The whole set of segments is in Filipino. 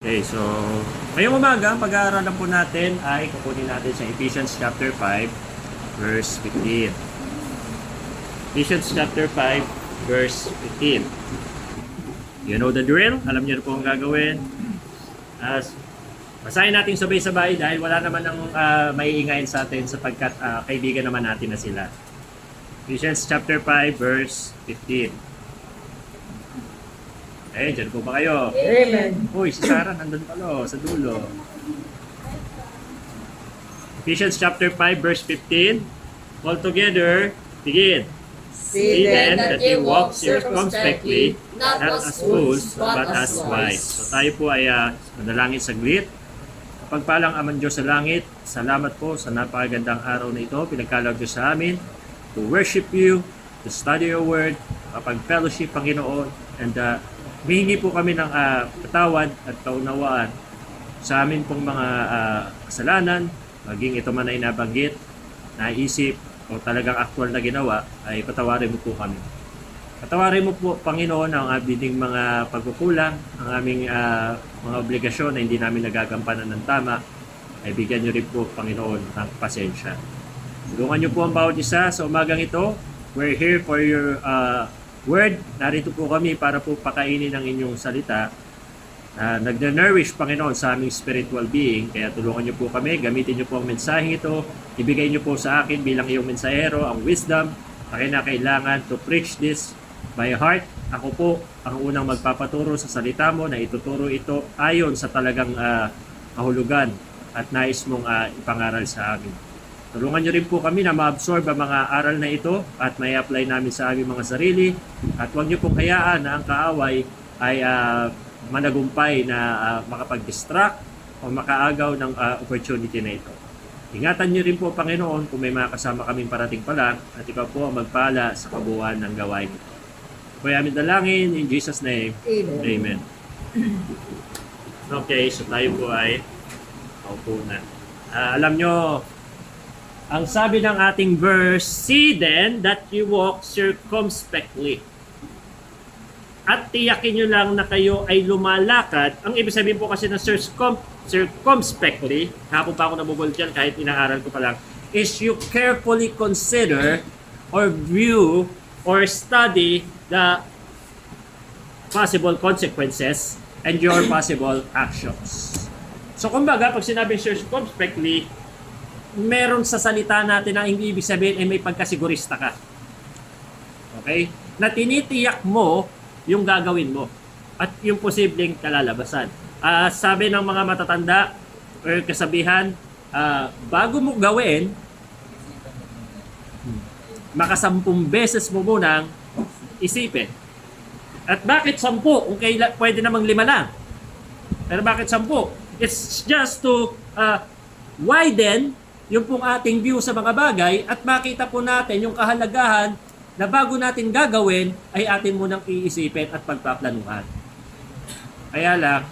Okay, so ngayong umaga, pag-aaralan po natin ay kukunin natin sa Ephesians chapter 5, verse 15. Ephesians chapter 5, verse 15. You know the drill? Alam niyo na po ang gagawin. Basahin natin sabay-sabay dahil wala naman ang maiingayin sa atin sapagkat kaibigan naman natin na sila. Ephesians chapter 5, verse 15. Dyan po ba kayo? Amen. Uy, si Sarah nandun pala sa dulo. Ephesians chapter 5 verse 15. All together, begin. See then that ye walk circumspectly, not as fools, but as wise. So tayo po ay manalangin saglit. Pagpalang Amang Diyos sa langit, salamat po sa napakagandang araw na ito. Pinagkaloob Diyos sa amin to worship you, to study your word, kapag-fellowship, Panginoon, and hihingi po kami ng patawad at kaunawaan sa amin pong mga kasalanan, maging ito man ay nabanggit, naisip, o talagang aktual na ginawa, ay patawarin mo po kami. Patawarin mo po, Panginoon, ang aming mga pagkukulang, ang aming mga obligasyon na hindi namin nagagampanan ng tama, ay bigyan niyo rin po, Panginoon, ng pasensya. Tulungan niyo po ang bawat isa sa umagang ito. We're here for your word. Narito po kami para po pakainin ang inyong salita. Nagna-nourish, Panginoon, sa aming spiritual being. Kaya tulungan niyo po kami, gamitin niyo po ang mensaheng ito. Ibigay niyo po sa akin bilang iyong mensahero ang wisdom na kinakailangan to preach this by heart. Ako po ang unang magpapaturo sa salita mo na ituturo ito ayon sa talagang kahulugan at nais mong ipangaral sa amin. Tulungan niyo rin po kami na ma-absorb ang mga aral na ito at may apply namin sa aming mga sarili. At huwag niyo pong hayaan na ang kaaway ay managumpay na makapag-distract o makaagaw ng opportunity na ito. Ingatan niyo rin po, Panginoon, kung may mga kasama kaming parating pa lang at ikaw po ang magpala sa kabuuan ng gawain ito. Kaya aming dalangin in Jesus' name. Amen. Amen. Okay, so tayo po ay paupo na. Alam nyo, ang sabi ng ating verse, see then that you walk circumspectly. At tiyakin nyo lang na kayo ay lumalakad. Ang ibig sabihin po kasi ng circumspectly, hapon pa ako nabubol dyan kahit inaaral ko pa lang, is you carefully consider or view or study the possible consequences and your possible actions. So kumbaga, pag sinabing circumspectly, meron sa salita natin na hindi ibig sabihin ay may pagkasigurista ka. Okay? Na tinitiyak mo yung gagawin mo at yung posibleng kalalabasan. Sabi ng mga matatanda or kasabihan, bago mo gawin, makasampung beses mo munang isipin. At bakit 10? Kung pwede namang 5 lang. Pero bakit 10? It's just to widen yung pong ating view sa mga bagay at makita po natin yung kahalagahan na bago natin gagawin ay atin munang iisipin at pagpaplanuhan. Kaya lang,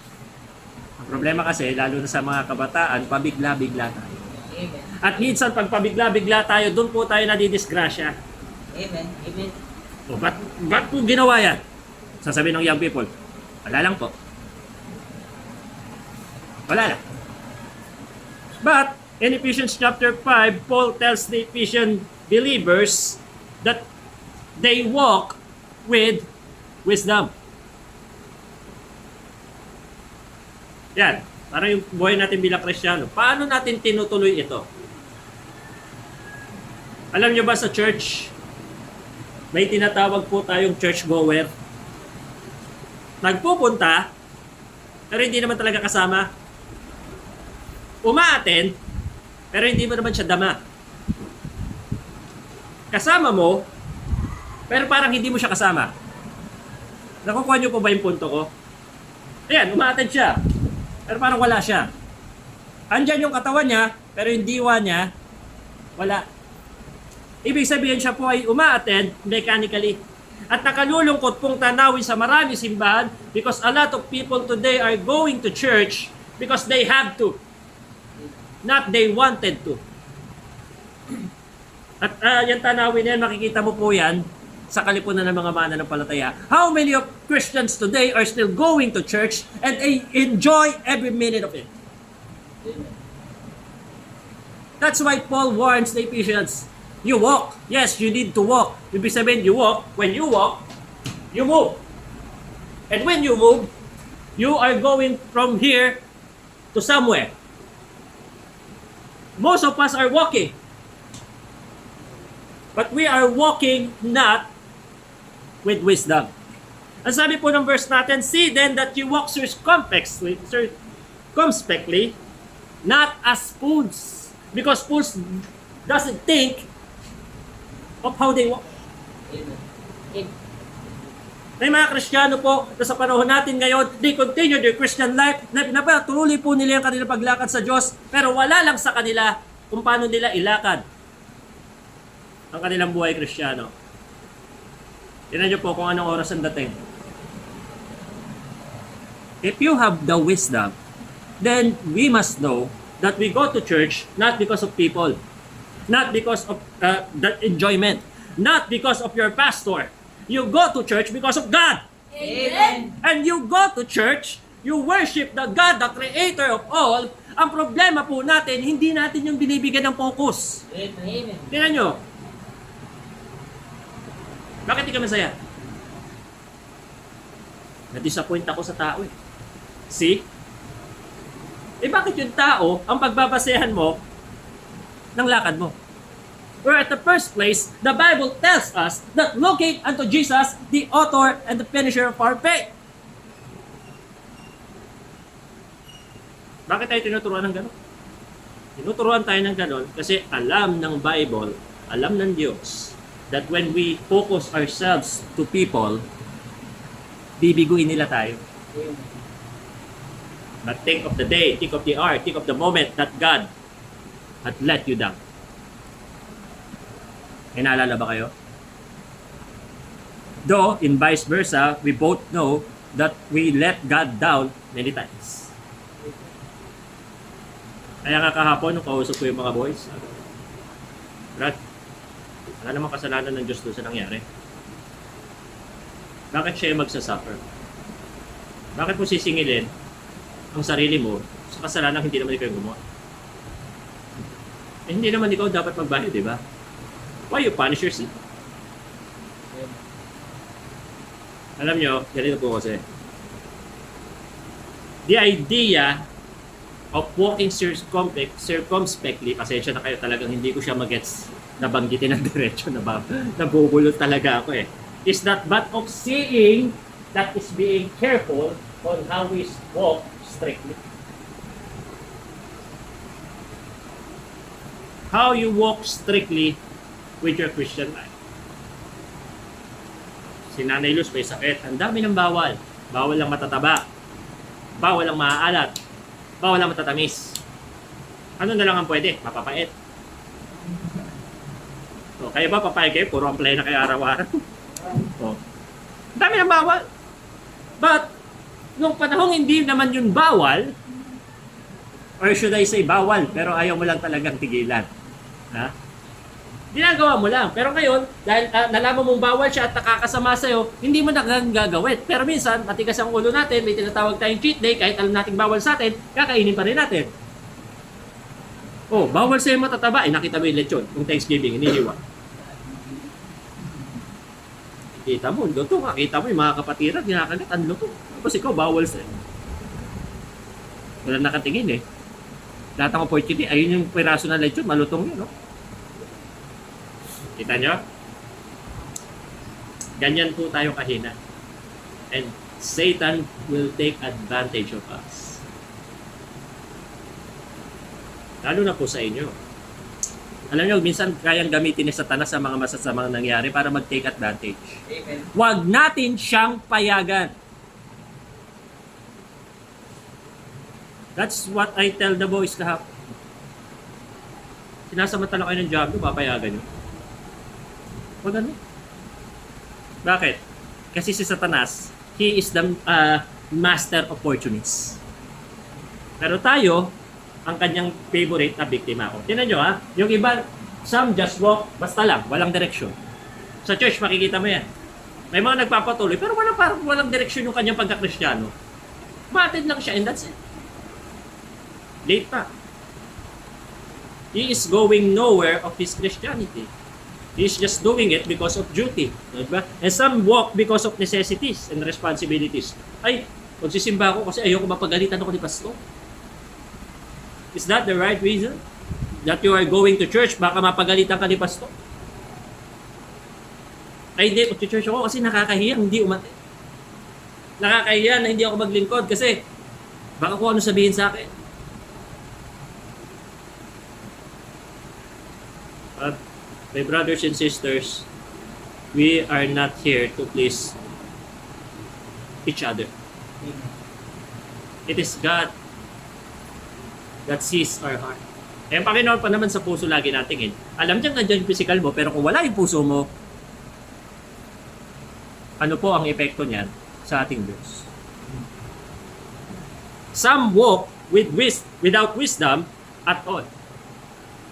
ang problema kasi, lalo na sa mga kabataan, pabigla-bigla tayo. Amen. At minsan, pag pabigla-bigla tayo, doon po tayo nadidisgrasya. Amen. Amen. O, ba't po ginawa yan? Sasabihin ng young people, wala lang po. Wala lang. But, in Ephesians chapter 5, Paul tells the Ephesian believers that they walk with wisdom. Yan. Para yung buhay natin bilang Kristiyano. Paano natin tinutuloy ito? Alam nyo ba sa church, may tinatawag po tayong churchgoer. Nagpupunta, pero hindi naman talaga kasama. Umaattend, pero hindi mo naman siya dama. Kasama mo, pero parang hindi mo siya kasama. Nakukuha niyo po ba yung punto ko? Ayan, umaattend siya, pero parang wala siya. Andyan yung katawan niya, pero yung diwa niya, wala. Ibig sabihin siya po ay umaattend mechanically. At nakalulungkot pong tanawin sa marami simbahan because a lot of people today are going to church because they have to. Not they wanted to. At yan tanawin yan, makikita mo po yan sa kalipunan ng mga mananampalataya. How many of Christians today are still going to church and enjoy every minute of it? That's why Paul warns the Ephesians. You walk. Yes, you need to walk. Ibig sabihin, you walk. When you walk, you move. And when you move, you are going from here to somewhere. Most of us are walking. But we are walking not with wisdom. Ang sabi po ng verse natin, see then that you walk circumspectly, not as fools. Because fools doesn't think of how they walk. May mga Kristiyano po na sa panahon natin ngayon, they continue their Christian life, na tuloy po nila ang kanilang paglakad sa Diyos, pero wala lang sa kanila kung paano nila ilakad ang kanilang buhay Kristiyano. Tingnan niyo po kung anong oras ang dating. If you have the wisdom, then we must know that we go to church not because of people, not because of the enjoyment, not because of your pastor. You go to church because of God. Amen. And you go to church, you worship the God, the creator of all. Ang problema po natin, hindi natin yung binibigyan ng focus. Amen. Tingnan nyo. Bakit di ka masaya? Na-disappoint ako sa tao eh. See? Eh bakit yung tao ang pagbabasehan mo ng lakad mo? Where at the first place, the Bible tells us that looking unto Jesus, the author and the finisher of our faith. Bakit tayo tinuturuan ng gano'n? Tinuturuan tayo ng gano'n kasi alam ng Bible, alam ng Diyos, that when we focus ourselves to people, bibiguin nila tayo. But think of the day, think of the hour, think of the moment that God had let you down. May naalala ba kayo? Though, in vice versa, we both know that we let God down many times. Kaya nga kahapon, nung kausap ko yung mga boys, Brad, wala namang kasalanan ng Diyos doon sa nangyari. Bakit siya yung magsasuffer? Bakit mo sisingilin ang sarili mo sa kasalanan hindi naman ikaw yung gumawa? Eh, hindi naman ikaw dapat magbayad, di ba? Why you punish yourself? Alam nyo, ganito po kasi. The idea of walking circumspectly, pasensya na kayo talagang hindi ko siya magets nabanggitin ng diretso, nabubulot talaga ako eh. Is not but of seeing that is being careful on how we walk strictly. How you walk strictly with your Christian life. Si Nanay Luz may sakit. Ang dami ng bawal. Bawal lang matataba. Bawal lang maaalat. Bawal lang matatamis. Ano na lang ang pwede? Mapapait. So, kayo ba papayag kayo? Puro ang play na kayo araw-araw. So, ang dami ng bawal. But, nung panahong hindi naman yun bawal, or should I say bawal, pero ayaw mo lang talagang tigilan. Ha? Ginagawa mo lang. Pero ngayon, dahil nalaman mong bawal siya at nakakasama sa'yo, hindi mo na gagawin. Pero minsan, matigas ang ulo natin, may tinatawag tayong cheat day, kahit alam nating bawal sa atin, kakainin pa rin natin. Oh, bawal sa'yo matataba. Eh, nakita mo yung lechon, yung Thanksgiving, inihiwa. Kita mo, luto nga. Kita mo yung mga kapatiran, ginakagat, ang luto. Tapos ikaw, bawal sa'yo. Wala nakatingin eh. Lahat ng opportunity, ayun yung piraso ng lechon, malutong yun, no? Kita nyo? Ganyan po tayo kahina. And Satan will take advantage of us. Lalo na po sa inyo. Alam nyo, minsan kayang gamitin ni Satanas sa mga masasamang nangyari para mag-take advantage. Amen. Huwag natin siyang payagan. That's what I tell the boys kahapon. Sinasamantala kayo ng job nyo, papayagan nyo. Huwag ano. Bakit? Kasi si Satanas, he is the master of opportunities. Pero tayo, ang kanyang favorite na biktima ko. Tingnan nyo ha, yung iba, some just walk, basta lang, walang direksyon. Sa church, makikita mo yan. May mga nagpapatuloy, pero walang direksyon yung kanyang pagka-Kristiyano. Batid lang siya, and that's it. Late pa. He is going nowhere of his Christianity. He is just doing it because of duty. Diba? And some walk because of necessities and responsibilities. Ay, magsisimba ako kasi ayoko mapagalitan ako ni pastor. Is that the right reason? That you are going to church, baka mapagalitan ka ni pastor? Ay, hindi, mag-church ako kasi nakakahiya, hindi umate. Nakakahiya na hindi ako maglingkod kasi baka kung ano sabihin sa akin. But, my brothers and sisters, we are not here to please each other. It is God that sees our heart. Eh, ang Panginoon pa naman sa puso lagi natingin. Alam niyang nandiyan yung physical mo, pero kung wala yung puso mo, ano po ang epekto niyan sa ating Diyos? Some walk without wisdom at all.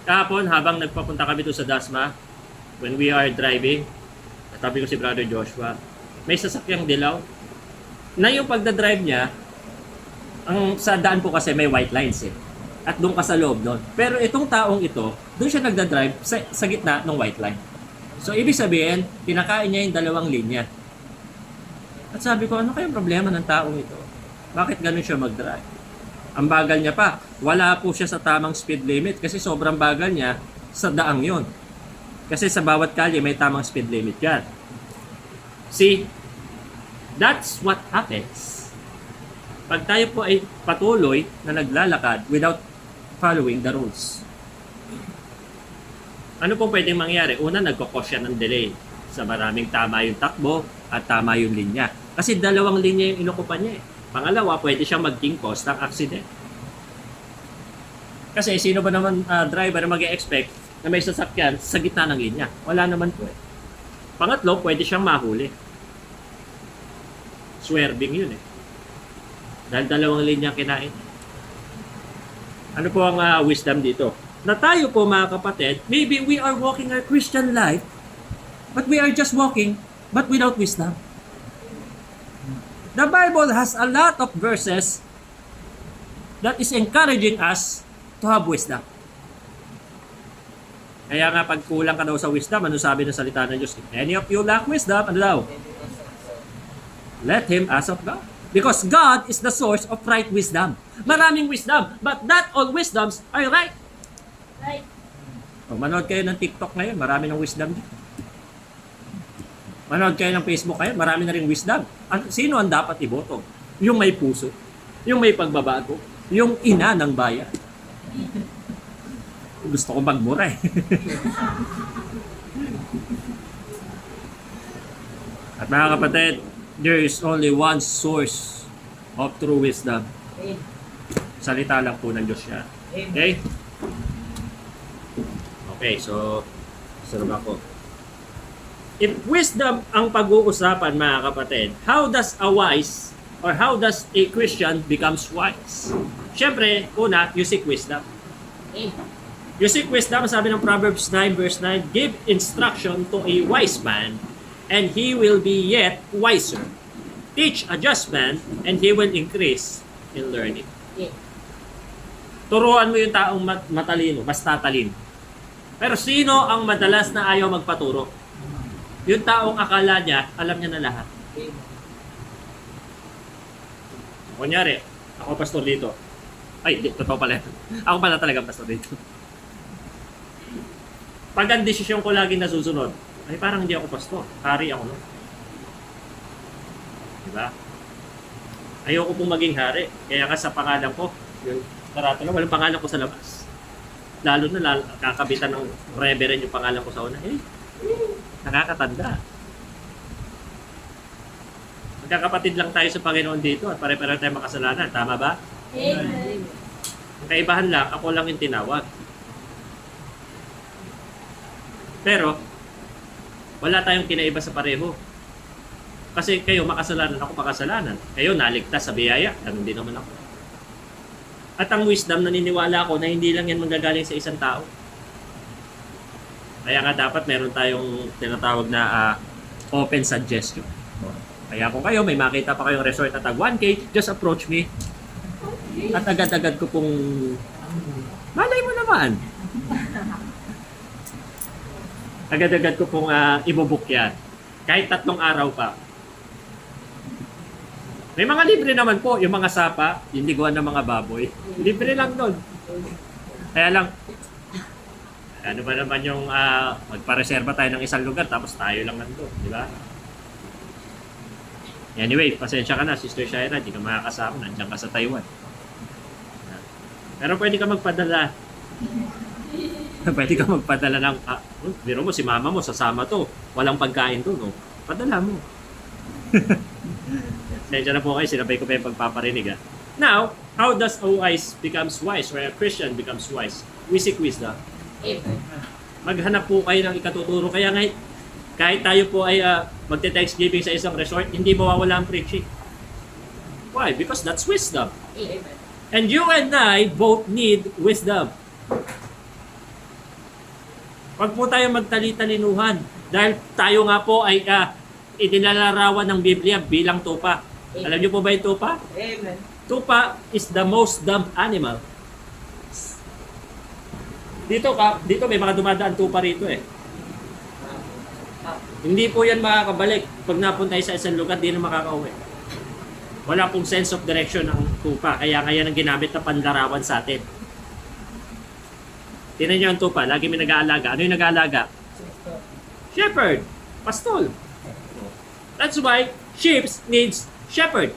Kahapon, habang nagpapunta kami doon sa Dasma, when we are driving, natabi ko si Brother Joshua, may sasakyang dilaw, na yung pagdadrive niya, sa daan po kasi may white lines eh. At doon ka sa loob doon. Pero itong taong ito, doon siya nagdadrive sa gitna ng white line. So, ibig sabihin, pinakain niya yung dalawang linya. At sabi ko, ano kayang problema ng taong ito? Bakit ganun siya mag-drive? Ang bagal niya pa. Wala po siya sa tamang speed limit kasi sobrang bagal niya sa daang yon. Kasi sa bawat kalye may tamang speed limit yan. See, that's what happens. Pag tayo po ay patuloy na naglalakad without following the rules. Ano po pwedeng mangyari? Una, nagkakos siya ng delay sa maraming tama yung takbo at tama yung linya. Kasi dalawang linya yung inukupan niya eh. Pangalawa, pwede siyang maging cause ng accident. Kasi sino ba naman driver na mag-expect na may sasakyan sa gitna ng linya? Wala naman po eh. Pangatlo, pwede siyang mahuli. Swerving yun eh. Dahil dalawang linya kinain. Ano po ang wisdom dito? Na tayo po mga kapatid, maybe we are walking our Christian life, but we are just walking, but without wisdom. The Bible has a lot of verses that is encouraging us to have wisdom. Kaya nga pag kulang ka daw sa wisdom, ano sabi ng salita ng Diyos? If any of you lack wisdom, ano daw? Let him ask of God. Because God is the source of right wisdom. Maraming wisdom, but not all wisdoms are right. Right. O, manood kayo ng TikTok ngayon, marami ng wisdom dito. Manood kayo ng Facebook kayo, marami na rin wisdom. Sino ang dapat iboto? Yung may puso, yung may pagbabago, yung ina ng bayan. Gusto ko magmura eh. At mga kapatid, there is only one source of true wisdom. Salita lang po ng Diyos yan. Okay? Okay, so sarap ako. If wisdom ang pag-uusapan mga kapatid, how does a Christian becomes wise? Siyempre, una, you seek wisdom. You seek wisdom, sabi ng Proverbs 9 verse 9, give instruction to a wise man, and he will be yet wiser. Teach a just man, and he will increase in learning. Turuan mo yung taong matalino, mas tatalino. Pero sino ang madalas na ayaw magpaturo? Yung taong akala niya, alam niya na lahat. Kunyari, ako pastor dito. Ay, totoo pala. Ako pala talaga pastor dito. Pag ang desisyon ko lagi nasusunod, ay parang hindi ako pastor. Hari ako, no? Diba? Ayoko pong maging hari. Kaya nga sa pangalan ko, yung karatula, walang pangalan ko sa labas. Lalo na kakabitan ng reverend yung pangalan ko sa una. Nakakatanda. Magkakapatid lang tayo sa Panginoon dito at pare-pareho tayo makasalanan. Tama ba? Amen. Ang kaibahan lang, ako lang yung tinawag. Pero, wala tayong kinaiba sa pareho. Kasi kayo makasalanan, ako makasalanan. Kayo naligtas sa biyaya. Ganun din naman ako. At ang wisdom, naniniwala ako na hindi lang yan manggagaling sa isang tao. Kaya nga dapat meron tayong tinatawag na open suggestion. Kaya kung kayo, may makita pa kayong resort at tag 1K, just approach me. At agad-agad ko pong, malay mo naman. Agad-agad ko pong ibubook yan. Kahit 3 araw pa. May mga libre naman po, yung mga sapa, yung liguan ng mga baboy. Libre lang doon. Kaya lang, ano ba naman yung magpareserba tayo ng isang lugar tapos tayo lang nandun, di ba? Anyway, pasensya ka na, Sister Shaira, hindi ka makakasama, nandiyan ka sa Taiwan. Pero pwede ka magpadala. Pwede ka magpadala ng, biro mo, si mama mo, sasama to. Walang pagkain to, no? Padala mo. Pasensya na po kayo, sinabay ko pa yung pagpaparinig, ha? Now, how does a wise becomes wise or a Christian becomes wise? We seek wisdom. Maghanap po kayo ng ikatuturo. Kaya nga, kahit tayo po ay magte-thanksgiving sa isang resort, hindi mawawala ang preaching. Why? Because that's wisdom. And you and I both need wisdom. Huwag po tayo magtali-talinuhan dahil tayo nga po ay inilalarawan ng Biblia bilang tupa. Alam niyo po ba yung tupa? Amen. Tupa is the most dumb animal. Dito may mga dumadaan tupa rito eh. Hindi po yan makakabalik. Pag napunta sa isang lugar, di na makakauwi. Wala pong sense of direction ng tupa. Kaya ang ginamit na panlarawan sa atin. Tingnan niyo ang tupa. Lagi may nag-aalaga. Ano yung nag-aalaga? Shepherd. Pastol. That's why sheep needs shepherd.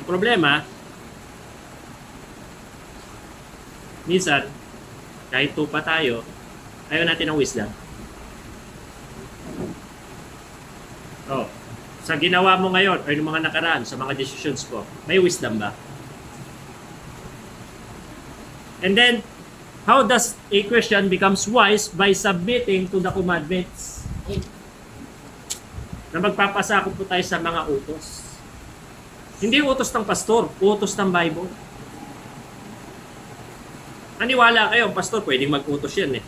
Ang problema, minsan, kahit tupa tayo, ayaw natin ng wisdom. Oh, sa ginawa mo ngayon or yung mga nakaraan, sa mga decisions ko, may wisdom ba? And then, how does a Christian becomes wise? By submitting to the commandments. Na magpapasakop po tayo sa mga utos. Hindi utos ng pastor, utos ng Bible. Maniwala kayo, ang pastor, pwedeng mag-utos yan eh.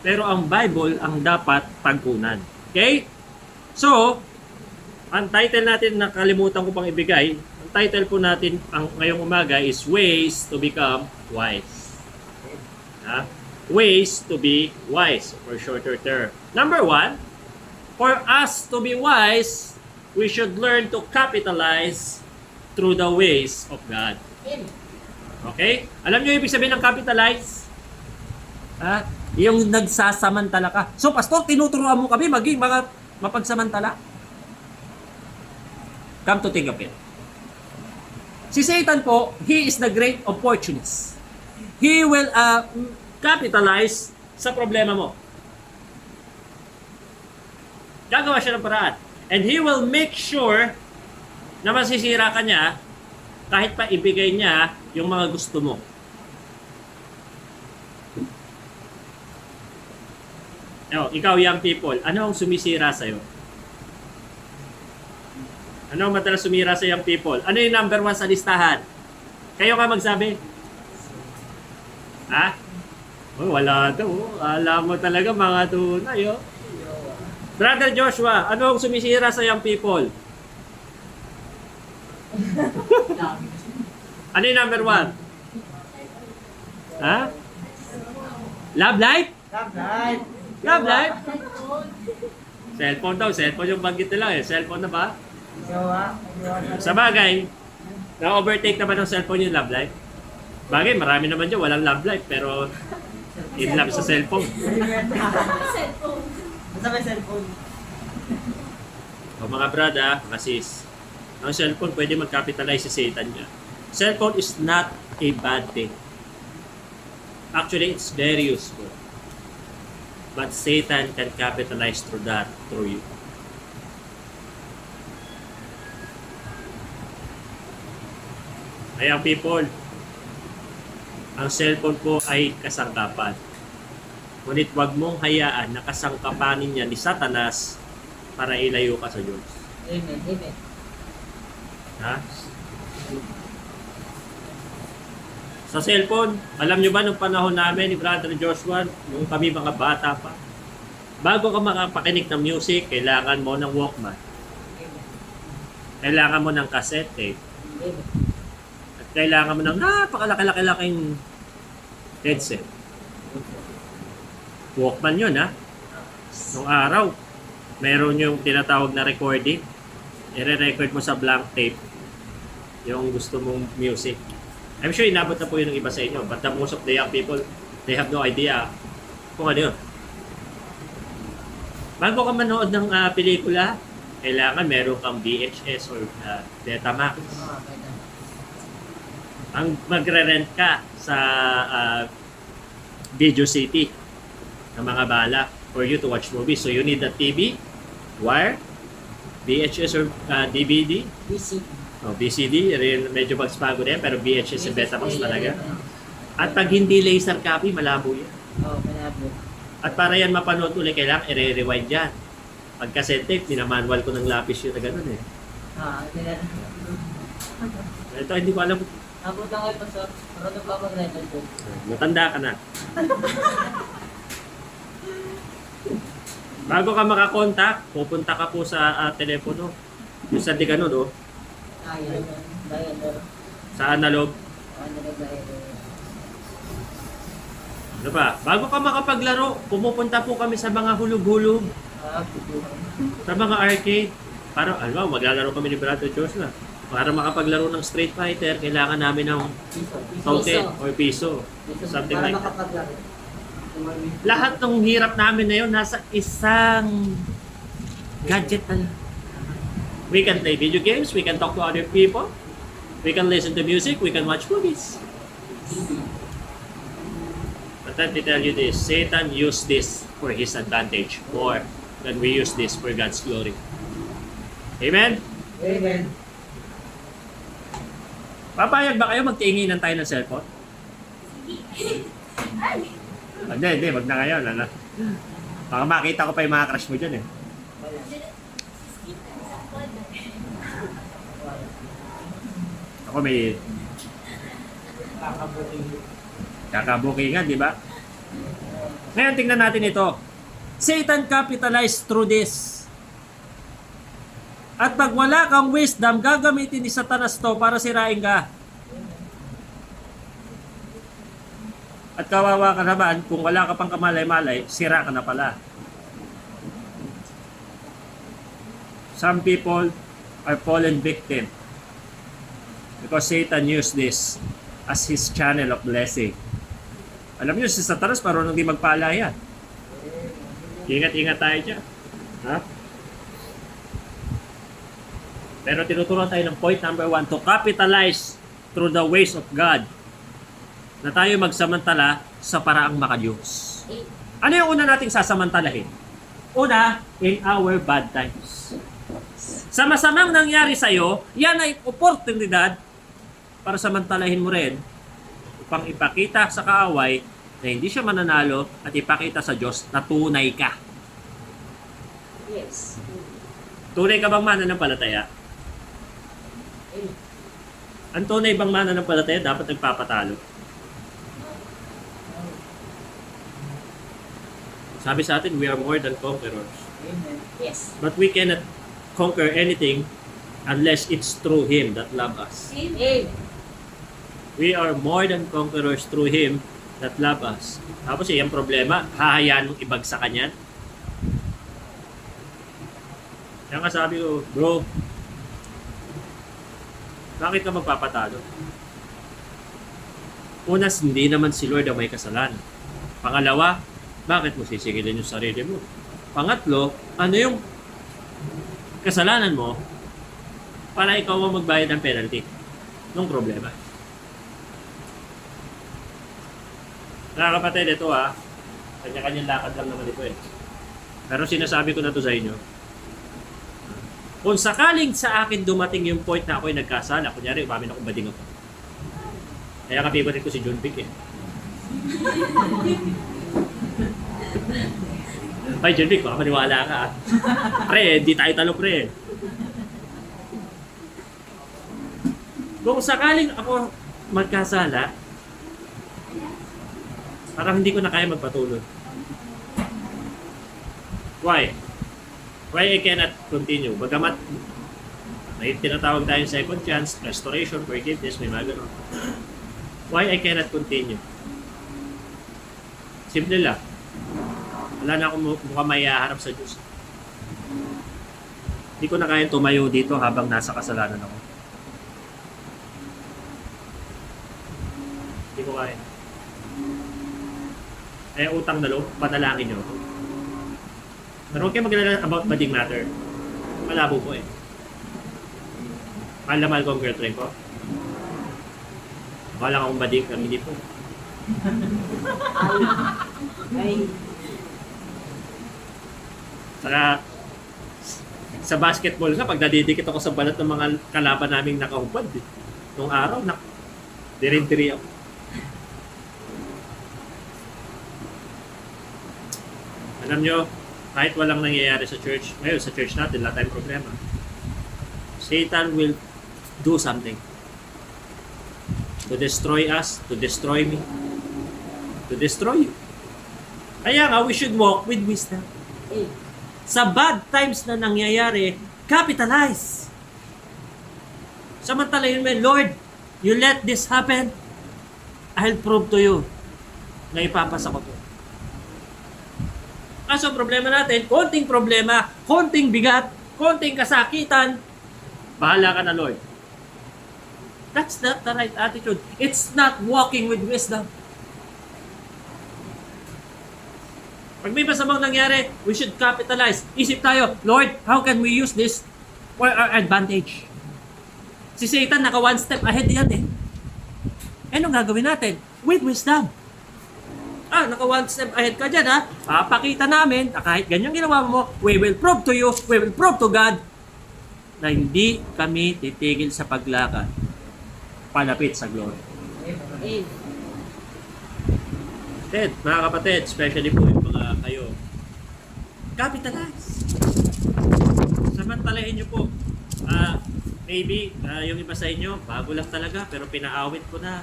Pero ang Bible ang dapat pagkunan. Okay? So, ang title natin, nakalimutan ko pang ibigay, ang title po natin ngayong umaga is Ways to Become Wise. Ways to be wise, for shorter term. Number 1, for us to be wise, we should learn to capitalize through the ways of God. Okay? Alam niyo ibig sabihin ng capitalize? Yung nagsasamantala ka. So, pastor, tinuturuan mo kami maging mga mapagsamantala? Come to think of it. Si Satan po, he is the great opportunist. He will capitalize sa problema mo. Gagawa siya ng paraan. And he will make sure na masisira ka niya kahit pa ibigay niya yung mga gusto mo. Ikaw, young people, ano ang sumisira sa'yo? Ano ang madalas sumira sa young people? Ano yung number 1 sa listahan? Kayo ka magsabi? Wala daw. Alam mo talaga mga tunay. Brother Joshua, ano ang sumisira sa young people? Ano yung number 1? Love life? Love life? Cellphone daw. Cellphone yung banggit nila eh. Cellphone na ba? Sa bagay, na-overtake naman ng cellphone yung love life. Bagay, marami naman dyan. Walang love life. Pero in love sa cellphone. Basta may cellphone. O mga brada, mga sis, ang cellphone pwede mag-capitalize si Satan niya. Cellphone is not a bad thing. Actually, it's very useful. But Satan can capitalize through that, through you. Kaya people, ang cellphone po ay kasangkapan. Ngunit wag mong hayaan na kasangkapanin niya ni Satanas para ilayo ka sa Diyos. Amen. Amen. Sa cellphone, alam nyo ba nung panahon namin ni Brother Joshua, nung kami mga bata pa, bago ka makapakinig ng music, kailangan mo ng Walkman. Kailangan mo ng cassette tape. At kailangan mo ng napakalaki-laki-laking headset. Walkman yun, ha? Nung araw, meron yung tinatawag na recording. I-record mo sa blank tape yung gusto mong music. I'm sure inabot na po yun ng iba sa inyo. But the most of the young people, they have no idea kung ano yun. Bago ka manood ng pelikula, kailangan meron kang VHS or Betamax. Ang magre-rent ka sa Video City ng mga bala for you to watch movies. So you need a TV, wire, VHS or DVD. VCD, medyo bagspago din, pero VHS and Betamax talaga. At pag hindi laser copy, malabo yan. Malabo. At para yan mapanood ulit, kailangan i-rewind yan. Pag cassette tape, minamanual ko ng lapis yun na gano'n eh. Ito, hindi ko alam. Nabutan kayo pa sa marunong pa mag-record po. Matanda ka na. Bago ka makakontak, pupunta ka po sa telepono. Yung sa di ganun, oh. Sa analog. Ano pa? Bago ka makapaglaro, pumupunta po kami sa mga hulog-hulog. Sa mga arcade. Para, alam mo, maglalaro kami ni Brother Joshua. Para makapaglaro ng Street Fighter, kailangan namin ng token or piso. Something like that. Lahat ng hirap namin na yun, nasa isang gadget na lang. We can play video games, we can talk to other people, we can listen to music, we can watch movies. But let me tell you this, Satan used this for his advantage more than we use this for God's glory. Amen? Amen. Papayag ba kayo magtinginan tayo ng cellphone? Hindi, wag na kayo. Baka makita ko pa yung mga crush mo dyan eh. Ako may kakabukingan, di ba? Ngayon, tingnan natin ito. Satan capitalized through this. At pag wala kang wisdom, gagamitin ni Satanas to para sirain ka. At kawawa ka naman, kung wala ka pang kamalay-malay, sira ka na pala. Some people are fallen victim because Satan used this as his channel of blessing. Alam niyo, si Satanas marunong di magpaalaya. Ingat-ingat tayo dyan. Ha? Pero tinuturuan tayo ng point number 1, to capitalize through the ways of God. Na tayo magsamantala sa paraang makadiyos. Ano yung una nating sasamantalahin? Una, in our bad times. Sa masamang nangyari sa'yo, yan ay oportunidad para samantalahin mo rin upang ipakita sa kaaway na hindi siya mananalo at ipakita sa Diyos na tunay ka. Yes. Tunay ka bang mananampalataya? Ang tunay bang mananampalataya dapat nagpapatalo? Sabi sa atin, we are more than conquerors. Amen. Yes. But we cannot conquer anything unless it's through Him that loves us. Amen. We are more than conquerors through Him that loves us. Tapos yung problema, hahayaan mong ibagsakan yan. Kaya nga sabi ko, bro, bakit ka magpapatalo? Una, hindi naman si Lord ang may kasalanan. Pangalawa, bakit mo sisigilin yung sarili mo? Pangatlo, ano yung kasalanan mo para ikaw ang magbayad ng penalty ng problema? Mga kapatid, ito kanya-kanyang lakad lang naman ito eh. Pero sinasabi ko na to sa inyo, kung sakaling sa akin dumating yung point na ako'y nagkasala, kunyari, umamin akong bading ako. Kaya nga favorite ko si John Vic eh. Ay, John Vic, baka maniwala ka ah. Pre, hindi tayo talo pre. Kung sakaling ako magkasala, Parang hindi ko na kaya magpatuloy. Why? Why I cannot continue? Bagamat may tinatawag tayong second chance, restoration, forgiveness, may mga ganun. Why I cannot continue? Simple lang. Wala na akong mukhang maihaharap sa Diyos. Hindi ko na kayang tumayo dito habang nasa kasalanan ako. Hindi ko kaya. Eh, utang na loob, panalangin nyo. Pero huwag kayo mag-alala about bading matter. Malabo po eh. Mahal na mahal ko ang girlfriend ko. Mahal akong bading, pero hindi po. Ay. Saka, sa basketball nga, pag nadidikit ako sa balat ng mga kalaban naming nakahubad, eh. Nung araw, dirin-diri ako. Alam nyo, kahit walang nangyayari sa church, ngayon sa church natin, wala tayong problema. Satan will do something to destroy us, to destroy me, to destroy you. Kaya nga, we should walk with wisdom. Sa bad times na nangyayari, capitalize. Samantalahin mo, Lord, you let this happen, I'll prove to you na ipapasa ko to. Kaso problema natin, konting problema, konting bigat, konting kasakitan, bahala ka na, Lord. That's not the right attitude. It's not walking with wisdom. Pag may masamang nangyari, we should capitalize. Isip tayo, Lord, how can we use this for our advantage? Si Satan naka one step ahead yan eh. Anong gagawin natin? With wisdom. Naka one step ahead ka dyan ha. Papakita namin na kahit ganyan ginawa mo, we will prove to you, we will prove to God na hindi kami titigil sa paglakad palapit sa glory. Ted, mga kapatid, especially po yung mga kayo, capitalize. Samantalahin nyo po. Maybe, yung iba sa inyo, bago lang talaga, pero pinaawit ko na.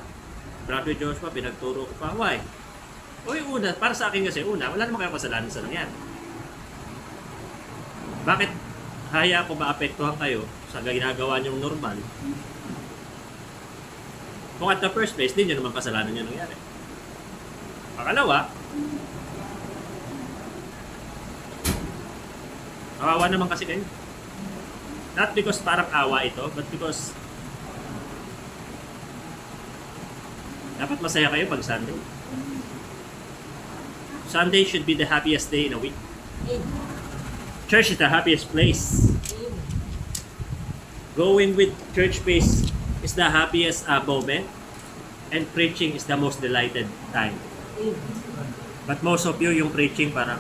Brother Joshua, pinagturo ko pa. Why? O yung una, para sa akin kasi, wala naman kayong kasalanan sa nangyari. Bakit haya ko maapektuhan kayo sa ginagawa niyong normal? Kung at the first place, din nyo naman kasalanan nyo nangyari. Pangalawa, kawawa naman kasi kayo. Not because parang awa ito, but because dapat masaya kayo pag Sunday. Sunday should be the happiest day in a week. Church is the happiest place. Going with church space is the happiest moment, and preaching is the most delighted time. But most of you, yung preaching parang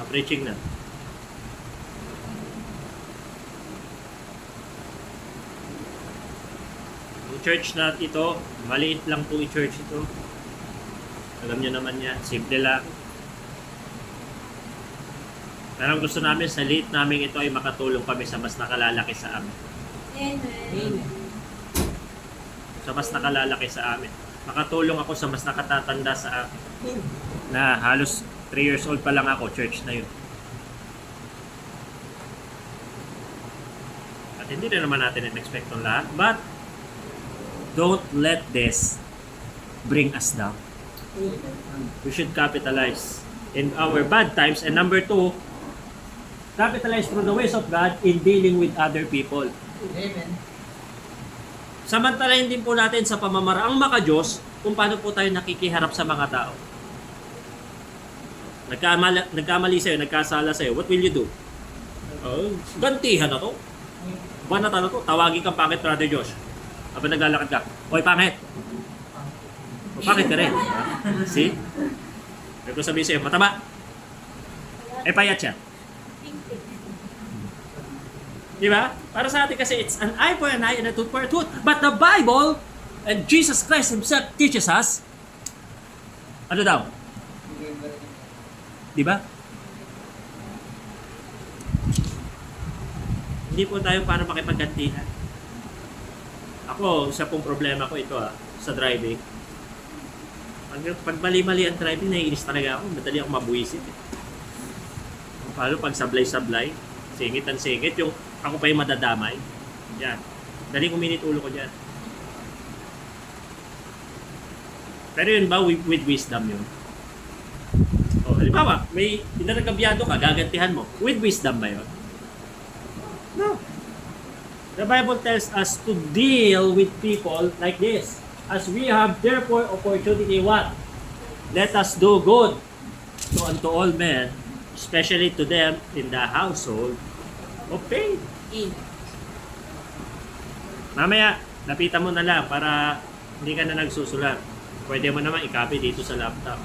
preaching na. Yung church na ito, maliit lang po yung church ito. Alam niyo naman yan, simple lang. Pero gusto namin sa liit namin ito ay makatulong kami sa mas nakalalaki sa amin. Amen. Sa mas nakalalaki sa amin. Makatulong ako sa mas nakatatanda sa akin. Na halos 3 years old pa lang ako, church na yun. At hindi na naman natin in-expect ng lahat. But, don't let this bring us down. We should capitalize in our bad times. And number 2, capitalize through the ways of God in dealing with other people. Amen. Samantalahin din po natin sa pamamaraang maka-Diyos kung paano po tayo nakikiharap sa mga tao. Nagkamali sa'yo, nagkasala sa'yo, what will you do? Gantihan na to. Banata na to. Tawagin kang pangit, Brother Josh. Habang naglalakad ka, Hoy, pangit! O, pangit ka rin. See? Pero kung sabihin sa'yo, mataba. Payat siya. Diba? Para sa atin kasi it's an eye for an eye and a tooth for a tooth. But the Bible and Jesus Christ Himself teaches us, ano daw? Diba? Hindi po tayo para makipaggantihan. Ako, isa pong problema ko ito sa driving. Pag mali-mali ang driving, naiinis talaga ako. Madali ako mabuisit. Eh. Paano pag sablay-sablay, singit ang singit, yung ako pa yung madadamay. Yan. Daling uminit ulo ko dyan. Pero yun ba, with wisdom yun? O, halimbawa, may inaragabyado ka, gagantihan mo. With wisdom ba yun? No. The Bible tells us to deal with people like this. As we have therefore opportunity, what? Let us do good unto all men, especially to them in the household of faith. Mamaya, lapitan mo na lang para hindi ka na nagsusulat. Pwede mo naman i-copy dito sa laptop.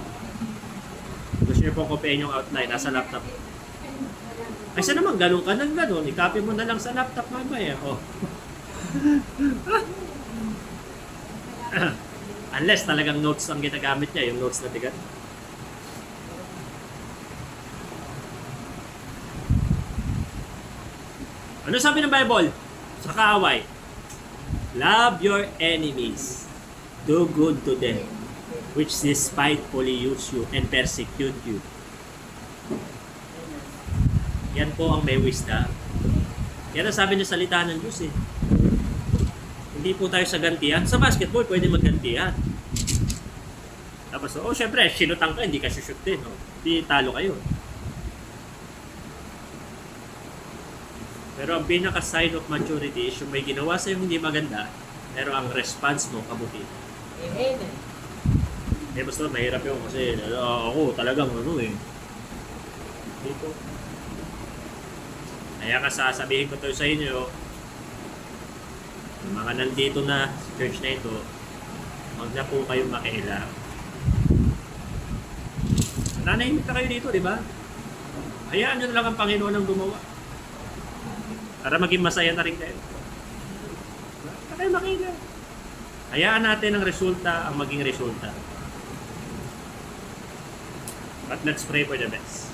Gusto nyo pong kopyahin yung outline, nasa laptop. Kasi naman, ganun ka ng ganun. I-copy mo na lang sa laptop mamaya. Oh. Unless talagang notes ang ginagamit niya, yung notes na tigat. Ano sabi ng Bible? Sa kaaway, love your enemies. Do good to them, which despitefully use you and persecute you. Yan po ang may wisdom. Yan ang sabi ng salita ng Diyos eh. Hindi po tayo sa gantihan. Sa basketball, pwede maggantihan. Tapos, syempre, sinutang ka, hindi ka shoot din. No? Hindi talo kayo. Pero ang pinaka-sign of maturity is yung may ginawa sa'yo hindi maganda, pero ang response mo, kabuti. Amen. Basta mahirap yun kasi ako talagang dito. Kaya sasabihin ko to sa inyo, yung mga nandito na sa church na ito, huwag na po kayong makialam. Nanahimik na kayo dito, di ba? Hayaan nyo na lang ang Panginoon ang gumawa. Para maging masaya na rin kayo. Huwag na kayo makialam. Hayaan natin ang resulta ang maging resulta. But let's pray for the best.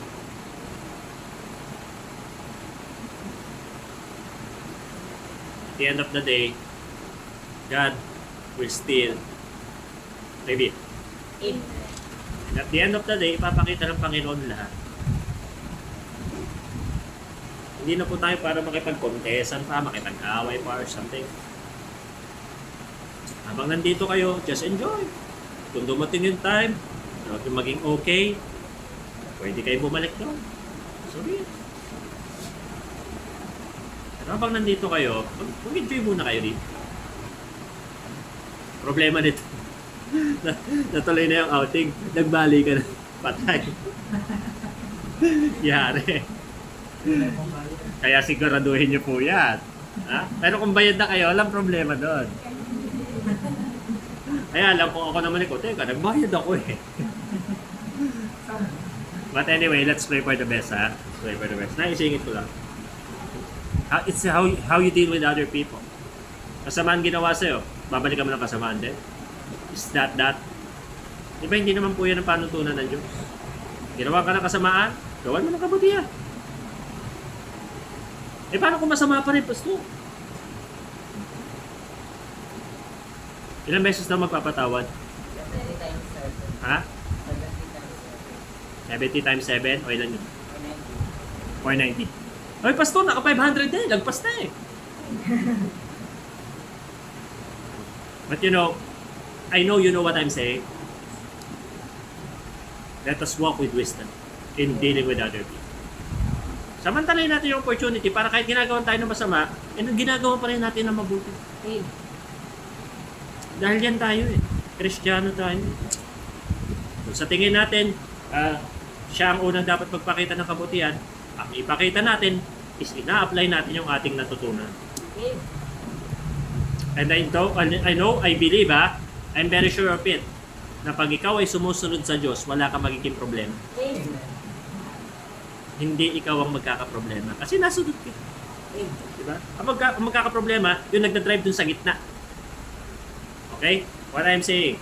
At the end of the day, God will still reveal. Amen. And at the end of the day, ipapakita ng Panginoon lahat. Hindi na po tayo para makipag-contesan pa, makipag-away pa or something. Habang nandito kayo, just enjoy. Kung dumating yung time, yung maging okay, pwede kayo bumalik doon. Sorry. Pero habang nandito kayo, mag-enjoy muna kayo dito. Problema nito. Natuloy na yung outing, nagbali ka na. Patay. Yari. Kaya siguraduhin nyo po yan. Ha? Pero kung bayad na kayo, walang problema doon. Kaya alam kung ako naman ikaw, teka, nagbayad ako eh. But anyway, let's pray for the best, ha? Let's pray for the best. Naisingit ko lang. It's how you deal with other people. Kasamaan ginawa sa'yo, babalik ka mo ng kasamaan din. Is that? Di ba hindi naman po yan ang panutunan ng Diyos? Ginawa ka ng kasamaan, gawan mo ng kabutihan. Eh paano kung masama pa rin, Pastor? Ilang beses na magpapatawad? 70 times 7. Ha? 70 70 times 7. times 7? O ilan yun? 490. 490. Ay, Pastor, naka 500 din. Lagpas na eh. But you know, I know you know what I'm saying. Let us walk with wisdom in dealing with other people. Samantalayin natin yung opportunity para kahit ginagawa tayo ng masama, ginagawa pa rin natin ng mabuti. Amen. Dahil yan tayo eh. Kristiyano tayo. Kung sa tingin natin, siya ang unang dapat magpakita ng kabutihan, ang ipakita natin is ina-apply natin yung ating natutunan. Amen. And I believe, I'm very sure of it, na pag ikaw ay sumusunod sa Diyos, wala kang magiging problema. Amen. Hindi ikaw ang magkakaproblema. Kasi nasunod ka. Amen. Diba? Ang magkakaproblema, yung nagdadrive dun sa gitna. Okay? What I'm saying,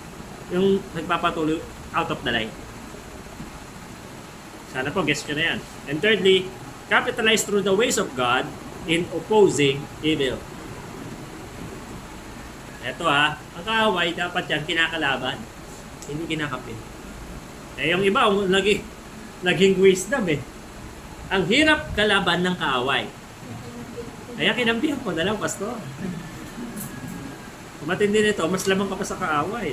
yung nagpapatuloy out of the line. Sana po, guess ko na yan. And thirdly, capitalize through the ways of God in opposing evil. Ito ang kaaway, dapat yan kinakalaban. Hindi kinakampi. Eh, yung iba, naging wisdom eh. Ang hirap kalaban ng kaaway. Kaya kinampihan ko na lang, pastor. Kung matindi nito, mas lamang ka pa sa kaaway.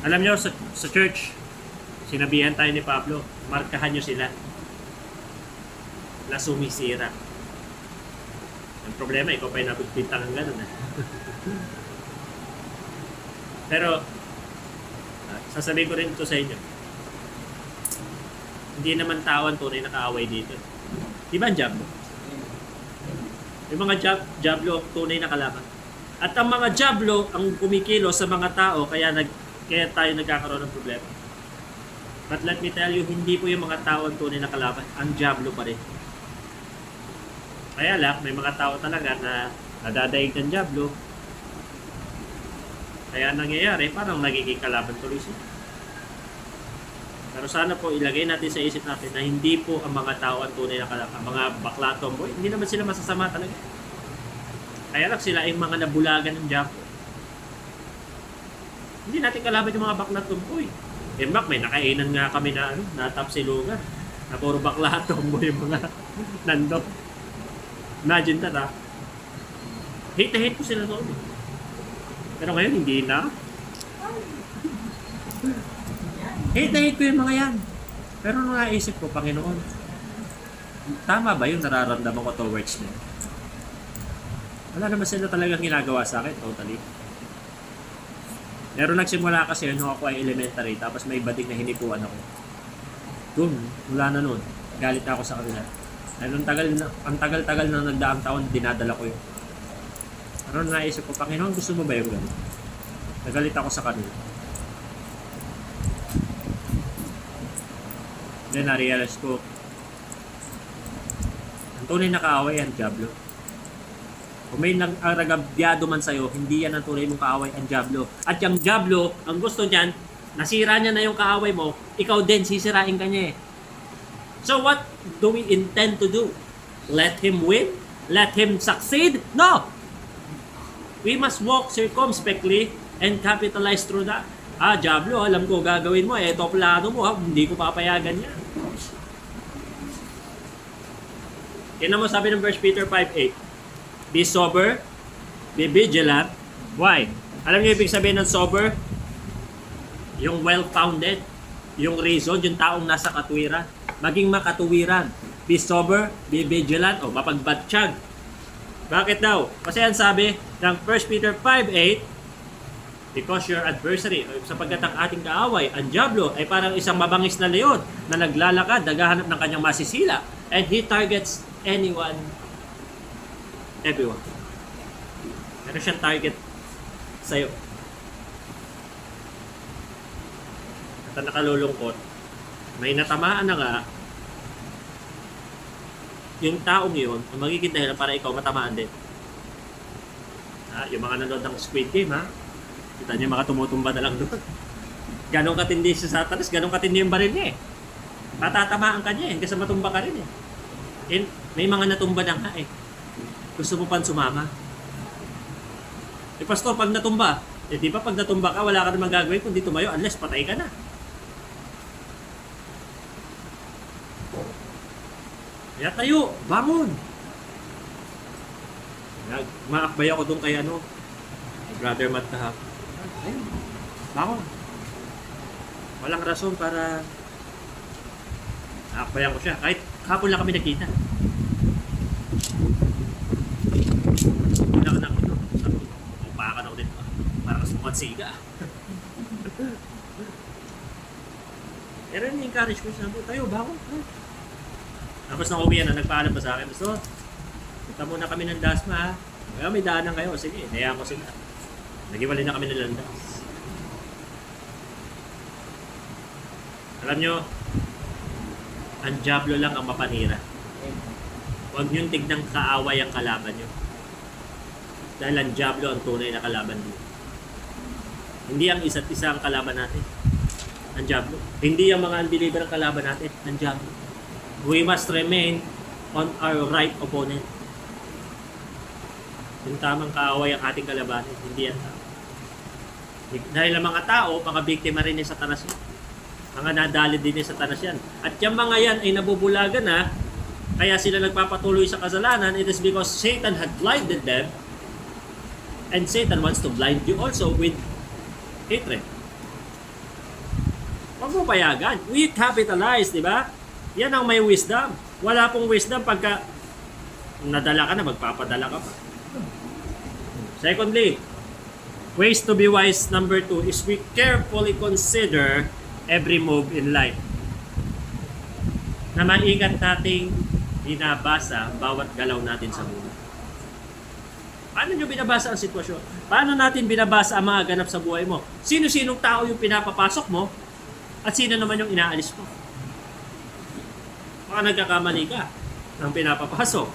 Alam nyo, sa church, sinabihan tayo ni Pablo, markahan nyo sila na sumisira. Ang problema, ikaw pa yung napagpintang ng gano'n. Pero, sasabihin ko rin ito sa inyo. Hindi naman tao ang tunay na kaaway dito. Di ba ang Diablo? Yung mga Diablo, tunay na kalaban. At ang mga Diablo, ang kumikilo sa mga tao, kaya tayo nagkakaroon ng problema. But let me tell you, hindi po yung mga tao ang tunay na kalaban. Ang Diablo pa rin. Kaya lang, may mga tao talaga na nadadaig ng Diablo. Kaya nangyayari, parang nagiging kalaban tuloy siya. Pero sana po ilagay natin sa isip natin na hindi po ang mga tao ang tunay na kalaban. Ang mga bakla tomboy, hindi naman sila masasama talaga. Kaya lang sila ay mga nabulagan ng Diablo. Hindi natin kalaban yung mga bakla tomboy. Eh bak, may nakainan nga kami na natapsilugan. Na puro bakla tomboy yung mga nandun. Imagine that, ha? Hate na hate ko sila noon. Pero ngayon, hindi na. Hate na hate ko yung mga yan. Pero nung naisip ko, Panginoon, tama ba yung nararamdaman ko towards me? Wala naman sila talagang ginagawa sa akin, totally. Pero nagsimula kasi nung ako ay elementary, tapos may bading na hinipuan ako. Doon, mula na nun, galit na ako sa kanila. Ang tagal-tagal na nagdaang taon, dinadala ko yun. Pero naisip ko, Panginoon, gusto mo ba yung gano'n? Nagalit ako sa kanila. Then, na-realize ko, ang tunay na kaaway ang Diablo. Kung may nag-aragabyado man sa'yo, hindi yan ang tunay mong kaaway ang Diablo. At yung Diablo, ang gusto niyan, nasira niya na yung kaaway mo, ikaw din, sisirain ka niya eh. So what do we intend to do? Let him win? Let him succeed? No! We must walk circumspectly and capitalize through that. Diablo, alam ko gagawin mo. Ito plano mo, hindi ko papayagan yan. Tingnan mo sabi ng 1 Peter 5:8. Be sober, be vigilant. Why? Alam niyo ibig sabihin ng sober? Yung well-founded, yung reason, yung taong nasa katuwiran. Maging makatuwiran. Be sober, be vigilant, o mapagbatsyag. Bakit daw? Kasi ang sabi ng 1 Peter 5:8, because your adversary, sapagkat ang ating kaaway, ang Diablo, ay parang isang mabangis na leon na naglalakad, naghahanap ng kanyang masisila. And he targets anyone, everyone. Meron siyang target sa'yo. At ang nakalulungkot, may natamaan na nga, yung taong yun, ang magiging dahilan para ikaw matamaan din. Yung mga nanood ng Squid Game, ha? Kita niyo mga tumutumba na lang doon. Ganong katindi si Satanas, ganong katindi yung baril niya eh. Matatamaan ka niya eh, kasi matumba ka rin eh. And may mga natumba na nga eh. Gusto mo pang sumama? Pastor, pag natumba, di ba pag natumba ka, wala ka namang gagawin kundi tumayo unless patay ka na. Kaya tayo, bangon! Maakbay ako doon kay Brother Matt kahapon. Ayun, bangon. Walang rason para naakbayan ko siya. Kahit kahapon lang kami nakita. Wala ka na ako doon. Sabi ko, upakan ako dito. Para kasi siga. Pero ni-encourage ko siya. Tayo, bangon. Tapos nang uwi na, nagpaalam pa sa akin. So, punta muna kami ng Dasma ha. Kaya may daanan kayo. Sige, nayaan ko sila. Nagiwalay na kami ng landas. Alam nyo, ang Diablo lang ang mapanira. Huwag niyong tignang kaaway ang kalaban nyo. Dahil ang Diablo ang tunay na kalaban nyo. Hindi ang isa't isa ang kalaban natin. Ang Diablo. Hindi ang mga unbeliever ang kalaban natin. Ang Diablo. We must remain on our right opponent. Yung tamang kaaway ang ating kalabanin, hindi yan tao. Dahil ang mga tao, mga biktima rin ni Satanas yan. Mga nadali din ni Satanas yan. At yung mga yan ay nabubulagan na, kaya sila nagpapatuloy sa kasalanan. It is because Satan had blinded them, and Satan wants to blind you also with hatred. Huwag mo payagan. We capitalize, di ba? Yan ang may wisdom. Wala pong wisdom pagka nadala ka na, magpapadala ka pa. Secondly, ways to be wise, number 2, is we carefully consider every move in life. Na maingat nating binabasa bawat galaw natin sa buhay. Paano nyo binabasa ang sitwasyon? Paano natin binabasa ang mga ganap sa buhay mo? Sino-sinong tao yung pinapapasok mo at sino naman yung inaalis mo? Baka nagkakamali ka ng pinapapasok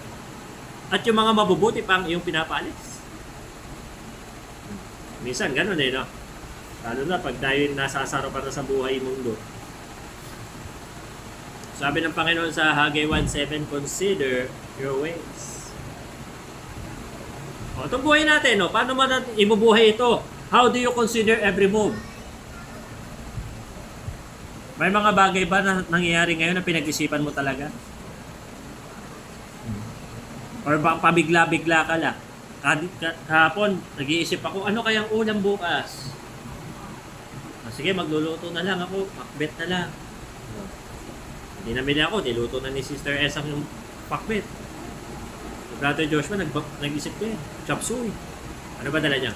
at yung mga mabubuti pang iyong pinapaalis. Minsan ganun no? Lalo na pag tayo nasasaro pa na sa buhay mundo. Sabi ng Panginoon sa Haggai 1:7, consider your ways. O, itong buhay natin, paano man natin ibubuhay ito? How do you consider every move? May mga bagay ba na nangyayari ngayon na pinag-isipan mo talaga? Or ba pabigla-bigla ka lang? Kahapon, nag-iisip ako, ano kayang ulam bukas? Sige, magluluto na lang ako. Pakbet na lang. Hindi na bili ako. Niluto na ni Sister Esang yung pakbet. Brother Joshua, nag-isip ko chop suey. Ano ba dala niya?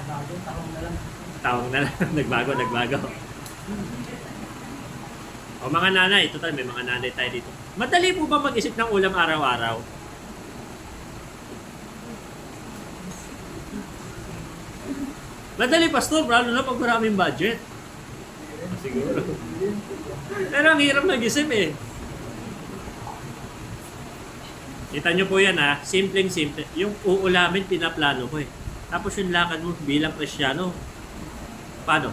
Taong na lang. Taong na lang. Nagbago. O mga nanay, total may mga nanay tayo dito. Madali po ba mag-isip ng ulam araw-araw? Madali, pastor, lalo na pag maraming budget. Siguro. Pero ang hirap mag-isip Kita nyo po yan simpleng-simple. Yung uulamin, pinaplano ko Tapos yung lakad mo bilang Kristiyano. Paano?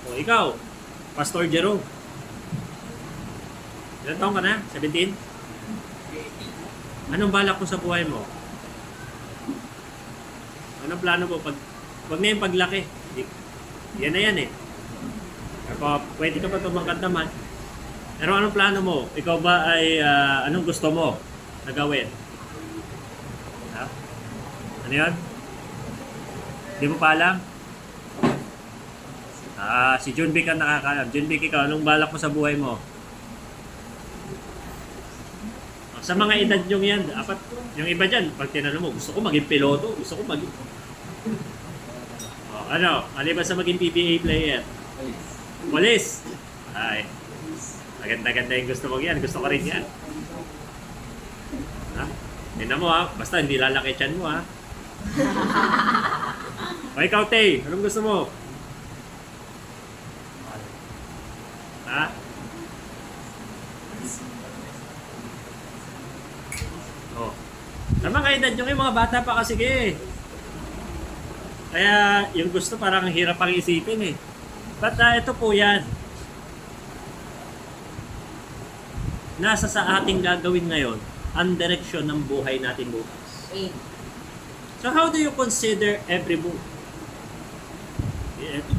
O ikaw, Pastor Jerome. Ilan taong ka na? 17? Anong balak mo sa buhay mo? Anong plano mo? Wag na yung paglaki. Yan na yan pwede ka pa tumangkad naman. Pero anong plano mo? Ikaw ba ay anong gusto mo na gawin? Ano yan? Hindi mo pa alam? Si John Vic ang nakakalam. John Vic, ikaw, anong balak mo sa buhay mo? Sa mga edad yung yan, dapat, yung iba dyan, pag tinanong mo, gusto ko maging piloto, gusto ko maging... Maliban sa maging PBA player? Police! Ay, maganda-ganda yung gusto mo yan, gusto ko rin yan. Tignan mo basta hindi lalaki tiyan mo O ikaw, Tay, anong gusto mo? Sa mga edad yung mga bata pa kasi Kaya yung gusto parang hirap pang isipin But ito po yan. Nasa sa ating gagawin ngayon ang direksyon ng buhay natin bukas. So how do you consider every move?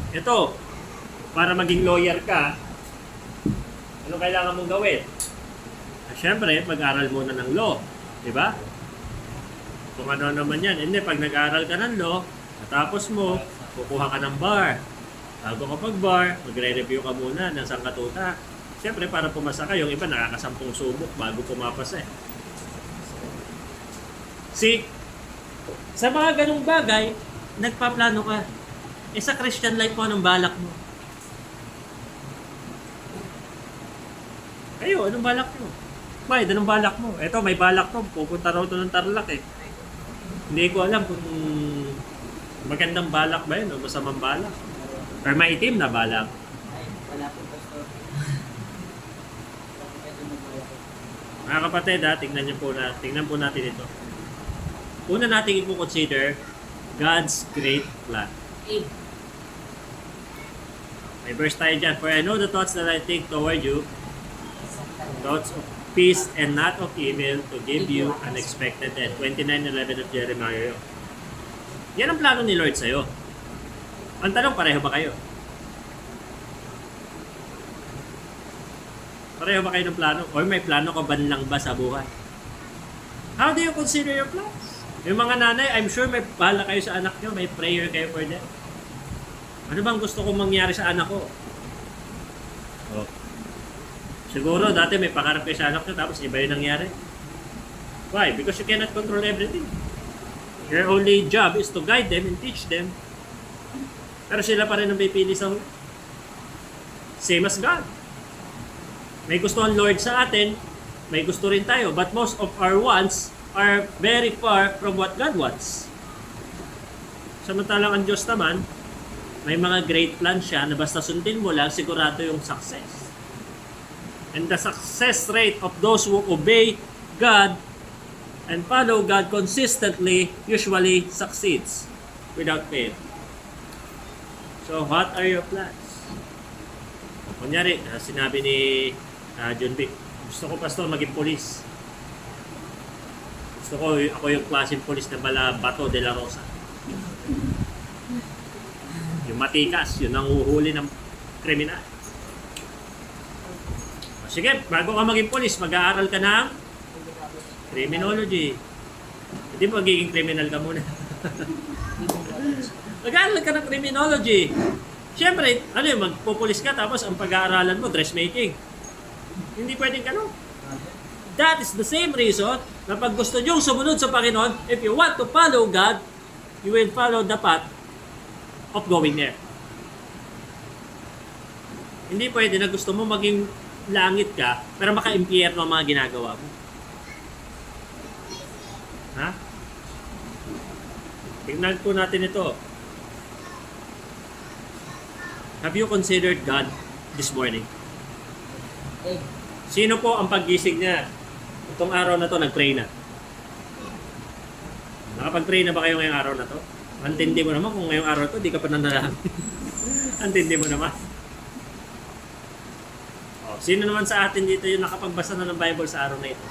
Ito, para maging lawyer ka, ano kailangan mong gawin? Siyempre, mag-aral muna ng law. Diba? Kung ano naman yan. Hindi, pag nag-aral ka ng law, natapos mo, kukuha ka ng bar. Bago ka pag-bar, magre-review ka muna ng sangkatuta. Siyempre, para pumasa ka, yung iba nakakasampung subok bago pumapasa See, sa mga ganung bagay, nagpaplano ka. Sa Christian life mo, anong balak mo? Kayo, anong balak mo? May, anong balak mo? Eto, may balak to. Pupunta raw to ng Tarlac Hindi ko alam kung magandang balak ba yun o masamang balak. Or maitim na balak. Wala po, pastor. Mga kapatid, tingnan po natin ito. Una natin i-consider God's great plan. May verse tayo dyan. For I know the thoughts that I think toward you, thoughts of peace and not of evil, to give you an expected end. 29:11 of Jeremiah. Yan ang plano ni Lord sa'yo. Ang tanong, pareho ba kayo? Pareho ba kayo ng plano? Or may plano ka ba lang ba sa buhay? How do you consider your plans? Yung mga nanay, I'm sure may bahala kayo sa anak nyo, may prayer kayo for them. Ano bang gusto kong mangyari sa anak ko? Oh. Siguro dati may pangarap kayo sa anak nyo, tapos iba yung nangyari. Why? Because you cannot control everything. Your only job is to guide them and teach them. Pero sila pa rin ang pipili sa huli. Same as God. May gusto ang Lord sa atin, may gusto rin tayo. But most of our wants are very far from what God wants. Samantalang ang Diyos naman, may mga great plans siya na basta sundin mo lang, sigurado yung success. And the success rate of those who obey God and follow God consistently usually succeeds without fail. So, what are your plans? Kunyari, sinabi ni John Vic, gusto ko, Pastor, maging polis. Gusto ko, ako yung klaseng polis na bala Bato de la Rosa. Yung matikas, yun ang uhuli ng kriminal. Sige, bago ka maging polis, mag-aaral ka ng criminology. Hindi mo magiging criminal ka muna. Mag-aaral ka ng criminology. Siyempre, ano yun, magpupulis ka tapos ang pag-aaralan mo, dressmaking. Hindi pwedeng ganun. That is the same reason na pag gusto nyo sumunod sa Panginoon, if you want to follow God, you will follow the path of going there. Hindi pwede na gusto mo maging langit ka, pero maka-impyerno ang mga ginagawa mo. Ha? Tingnan po natin ito. Have you considered God this morning? Sino po ang paggising niya? Itong araw na to, nag-pray na. Nakapag-pray na ba kayo ngayong araw na to? Antindi mo naman kung ngayong araw to, di ka pa nanalangin. Antindi mo naman. O, sino naman sa atin dito yung nakapagbasa na ng Bible sa araw na ito?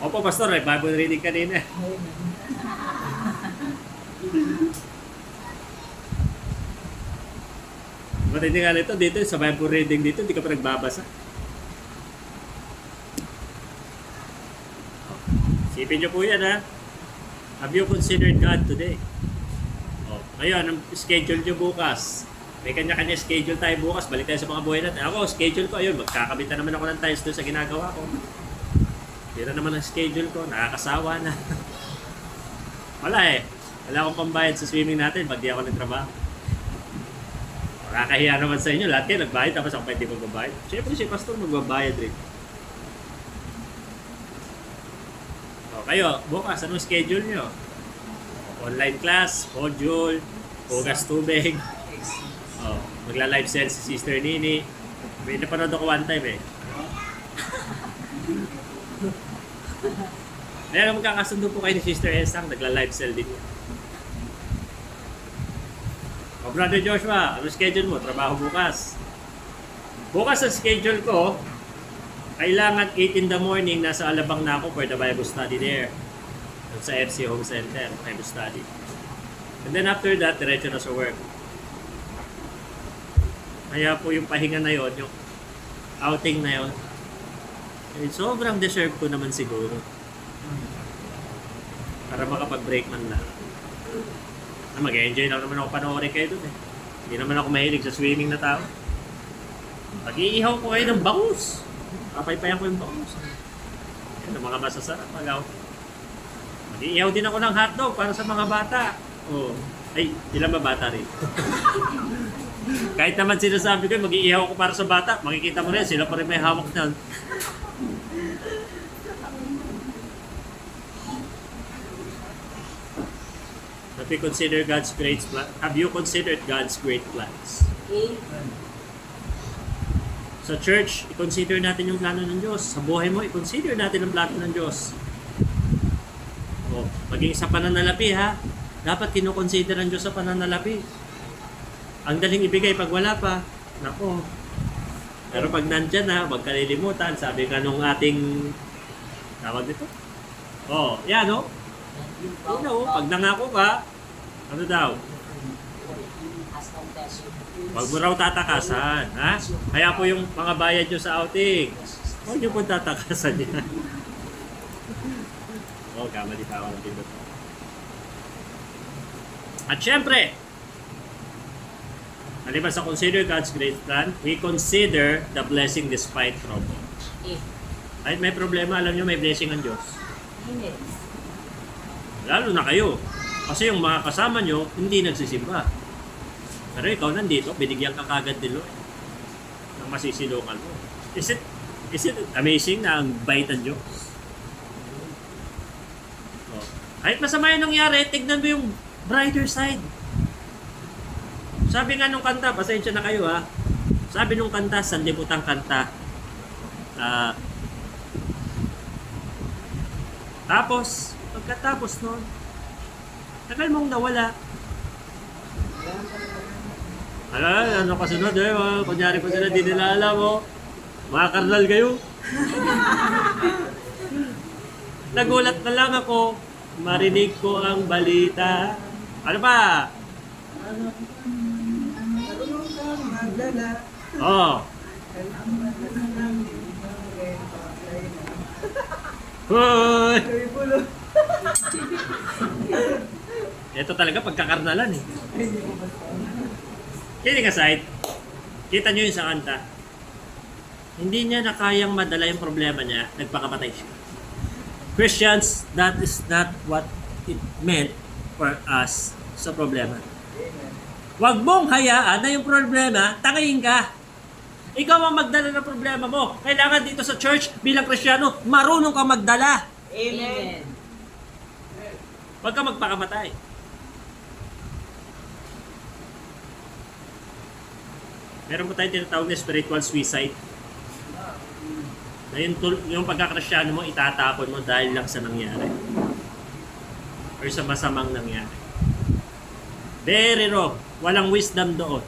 Opo, Pastor, may Bible reading kanina. Matindi nga nito, dito sa Bible reading dito, hindi ka pa nagbabasa. Isipin nyo po yan, ha? Have you considered God today? Oh, ngayon, ang schedule nyo bukas. May kanya-kanya schedule tayo bukas. Balik tayo sa mga buhay natin. Ako, schedule ko, ayun, magkakabit na naman ako ng tiles doon sa ginagawa ko. Tira naman ang schedule ko, nakakasawa na. Wala eh. Wala akong pambayad sa swimming natin pag di ako nagtrabaho. Makakahiya naman sa inyo, lahat kayo nagbayad tapos ako pwede magbabayad. Siyempre si Pastor magbabayad rin. O kayo, bukas, anong schedule nyo? Online class, module, hugas tubig. O, magla-live sell si Sister Nini. May napanood ako one time eh. Meron magkakasundo po kayo ni Sister Esang, nagla-live sell din yan. O Brother Joshua, ano schedule mo? Trabaho bukas. Bukas ang schedule ko, kailangan 8 in the morning, nasa Alabang na ako for the Bible study there. Sa FC Home Center, Bible study. And then after that, diretso na sa work. Kaya po yung pahinga na yon, yung outing na yon, eh, sobrang deserve ko naman siguro. Para makapag-break man lang. Mag-enjoy lang naman ako panoorin kayo doon eh. Hindi naman ako mahilig sa swimming na tao. Pag-iihaw ko kayo ng bangus. Papaypayan ko yung bangus. Yan ang mga masasarap. Mag-iihaw din ako ng hotdog para sa mga bata. Oh. Ay, ilan ba bata rin? Kahit naman sinasabi ko, mag-iihaw ako para sa bata. Makikita mo rin, sila pa rin may hawak na. Have you considered God's great plan? Have you considered God's great plans? Sa church, i-consider natin yung plano ng Diyos. Sa buhay mo, i-consider natin ang plano ng Diyos. O, maging sa pananalapi ha, dapat kinoconsider ang Diyos sa pananalapi. Ang daling ibigay pag wala pa, nako. Pero pag nandyan na, magkalilimutan, sabi nga nung ating, tawag dito? Oh, yan o. Pag nangako ka, ano daw? Huwag mo raw tatakasan, ha? Kaya po yung mga bayad nyo sa outing, huwag nyo po tatakasan yan. Kamali pa ako ng pindot. At syempre, maliban sa consider God's great plan, we consider the blessing despite trouble. Kahit may problema, alam nyo may blessing ang Diyos. Lalo na kayo. Kasi yung mga kasama nyo, hindi nagsisimba. Pero ikaw nandito, binigyan ka kagad din Lord ng masisilungan mo. Is it amazing na ang bait ng Diyos? Oh. Kahit masama yung nangyari, tignan mo yung brighter side. Sabi nga nung kanta, pasensya na kayo ha. Sabi nung kanta, sanlibutang kanta. Tapos, pagkatapos nun, tagal mong nawala. Ano kasunod eh, kunyari pa sila, di nila alam mo. Mga karnal kayo. Nagulat na lang ako, marinig ko ang balita. Ano ba? Oh. Hoy! Ito talaga pagkakarnalan eh. Kidding aside, kita nyo yun sa kanta. Hindi niya na kayang madala yung problema niya, nagpakamatay siya. Christians, that is not what it meant for us sa problema. Huwag mong hayaan na yung problema, tangayin ka. Ikaw ang magdala ng problema mo. Kailangan dito sa church, bilang Kristiyano, marunong kang magdala. Amen. Huwag ka magpakamatay. Meron po tayong tinatawag na spiritual suicide. Na yung pagkakristyano mo, itatapon mo dahil lang sa nangyari. Or sa masamang nangyari. Very wrong. Walang wisdom doon.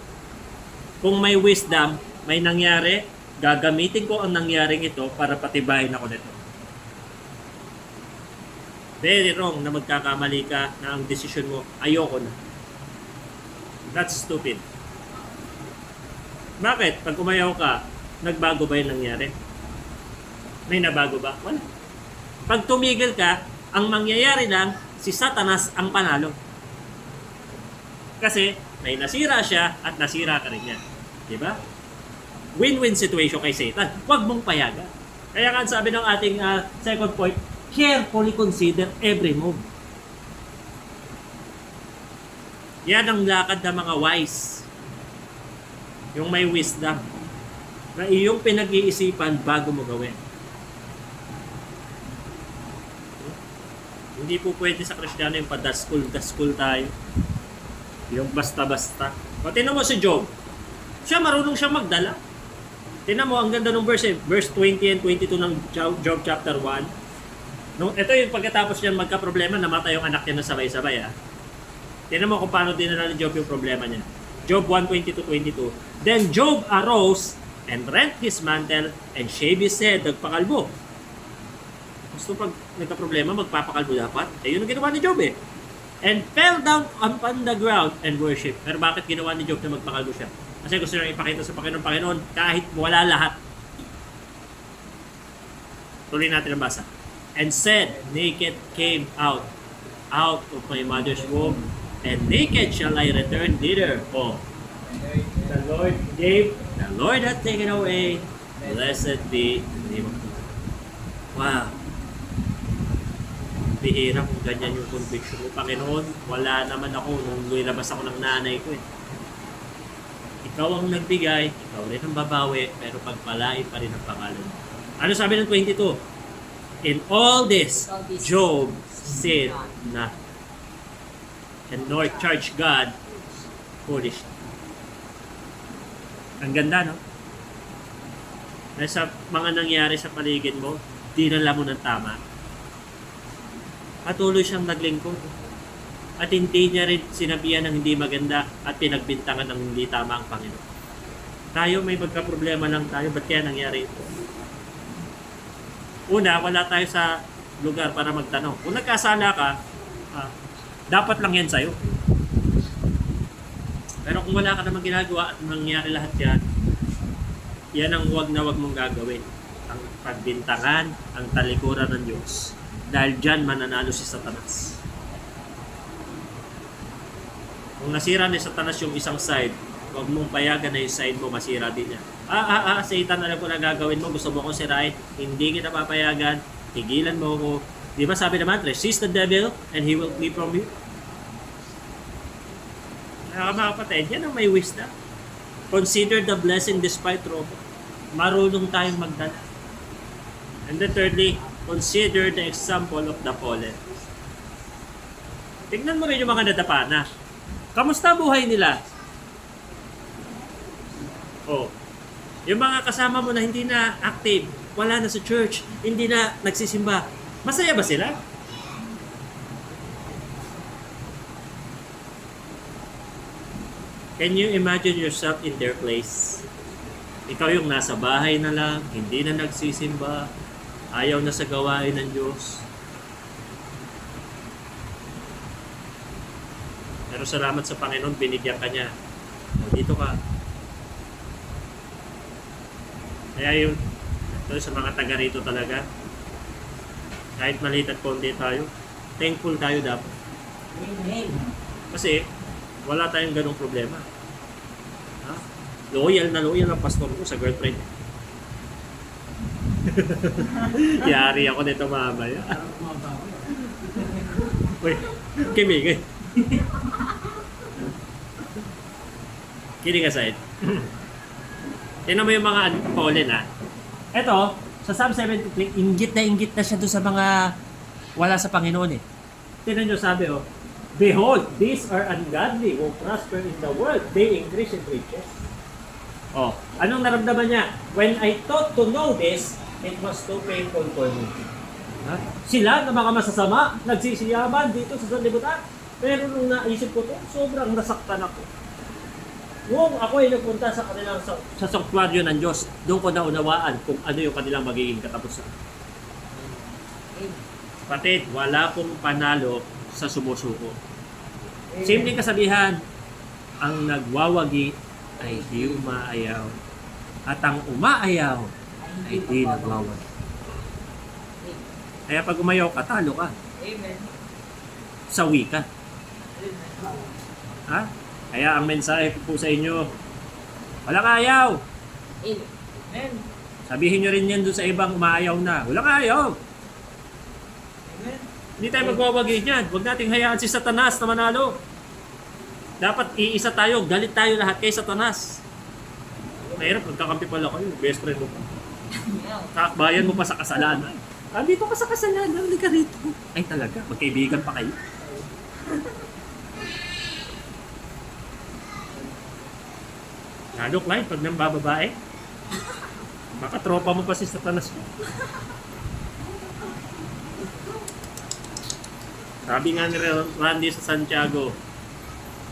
Kung may wisdom, may nangyari, gagamitin ko ang nangyaring ito para patibayin ako nito. Very wrong na magkakamali ka na ang desisyon mo, ayoko na. That's stupid. Bakit? Pag umayaw ka, nagbago ba yung nangyari? May nabago ba? Wala. Pag tumigil ka, ang mangyayari lang, si Satanas ang panalo. Kasi may nasira siya at nasira ka rin niya. Diba? Win-win situation kay Satan. Huwag mong payagan. Kaya nga sabi ng ating second point, carefully consider every move. Yan ang lakad ng mga wise. Yung may wisdom. Na iyong pinag-iisipan bago mo gawin. Hindi po pwede sa Kristiyano yung padaskul-daskul tayo. Yung basta-basta. O, tinan mo si Job. Siya marunong siya magdala. Tinan mo, ang ganda ng verse, verse 20 and 22 ng Job chapter 1. Ito yung pagkatapos niya magka-problema, namatay yung anak niya na sabay-sabay. Tinan mo kung paano dinala ni Job yung problema niya. Job 1:20-22. Then Job arose and rent his mantle and shaved his head. Nagpakalbo. Gusto pag nagka-problema, magpapakalbo dapat. Yun ang ginawa ni Job eh. And fell down upon the ground and worship. Pero bakit ginawa ni Job na magpakalbo siya? Kasi gusto niya ipakita sa Panginoon kahit wala lahat. Tuloy natin ang basa. And said, naked came out of my mother's womb, and naked shall I return thither. Oh, the Lord gave, the Lord hath taken away. Blessed be the name of God. Wow. Bihira kung ganyan yung conviction mo. Panginoon, wala naman ako nung nilabas ako ng nanay ko eh. Ikaw ang nagbigay, ikaw rin ang babawi, pero pagpalain pa rin ang pangalan mo. Ano sabi ng 22? In all this, Job said nothing, and nor charged God foolish. Ang ganda, no? Nasa mga nangyari sa paligid mo, dinala mo ng tama. Patuloy siyang naglingkod. At hindi niya rin sinabihan ng hindi maganda at pinagbintangan ng hindi tama ang Panginoon. Tayo may magka-problema lang tayo. Ba't kaya nangyari ito? Una, wala tayo sa lugar para magtanong. Kung nagkasala ka, dapat lang yan sa'yo. Pero kung wala ka namang ginagawa at nangyari lahat yan, yan ang wag na wag mong gagawin. Ang pagbintangan, ang talikuran ng Diyos. Dahil dyan mananalo si Satanas. Kung nasira ni Satanas yung isang side, wag mong payagan na yung side mo masira din yan. Satan, alam ko na gagawin mo, gusto mo akong sirain, hindi kita papayagan, tigilan mo ako. Di ba sabi naman, resist the devil and he will flee from you. Mga kapatid, yan ang may wisdom. Consider the blessing despite trouble. Marunong tayong magdala. And then thirdly, consider the example of the fallen. Tignan mo rin yung mga nadapana. Kamusta buhay nila? Oh, yung mga kasama mo na hindi na active, wala na sa church, hindi na nagsisimba, masaya ba sila? Can you imagine yourself in their place? Ikaw yung nasa bahay na lang, hindi na nagsisimba, ayaw na sa gawain ng Diyos. Pero salamat sa Panginoon, binigyan ka niya. O, dito ka. Kaya yun, ito sa mga taga rito talaga, kahit maliit at konti tayo, thankful tayo dapat. Kasi, wala tayong ganong problema. Ha? Loyal ang pastor ko sa girlfriend. Yari ako nito mamaya. Uy, kimigay. Kidding aside. Tingnan mo yung mga fallen ha. Ito, sa Psalm 73, inggit na siya doon sa mga wala sa Panginoon eh. Tingnan nyo sabi behold, these are ungodly who prosper in the world. They increase in riches. Anong naramdaman niya? When I thought to know this, it was too painful for me. Ha? Sila na mga masasama, nagsisiyaman dito sa sanlibutan. Pero nung naisip ko to, sobrang nasaktan ako. Nung ako ay nagpunta sa kanilang sa sanctuaryo ng Diyos, doon ko naunawaan kung ano yung kanilang magiging katapusan. Kapatid, wala pong panalo sa sumusuko. Simpleng kasabihan, ang nagwawagi ay di umaayaw at ang umaayaw ay di nagwawagi. Kaya pag umayaw ka, talo ka. Amen. Sawi ka. Ha? Kaya ang mensahe ko po sa inyo, walang ayaw. Amen. Sabihin nyo rin yan doon sa ibang umaayaw na. Walang ayaw. Amen. Hindi tayo magwawagi niyan. Huwag nating hayaan si Satanas na manalo. Dapat iisa tayo, galit tayo lahat kay Satanas. Mahirap, magkakampi pala kayo. Best friend mo pa. Kakbayan mo pa sa kasalanan. Dito ka sa kasalanan, hindi ka rito. Ay talaga, magkaibigan pa kayo. Lalo, Clyde, pag nang bababae, makatropa mo pa si Satanas mo. Sabi nga ni Randy sa Santiago,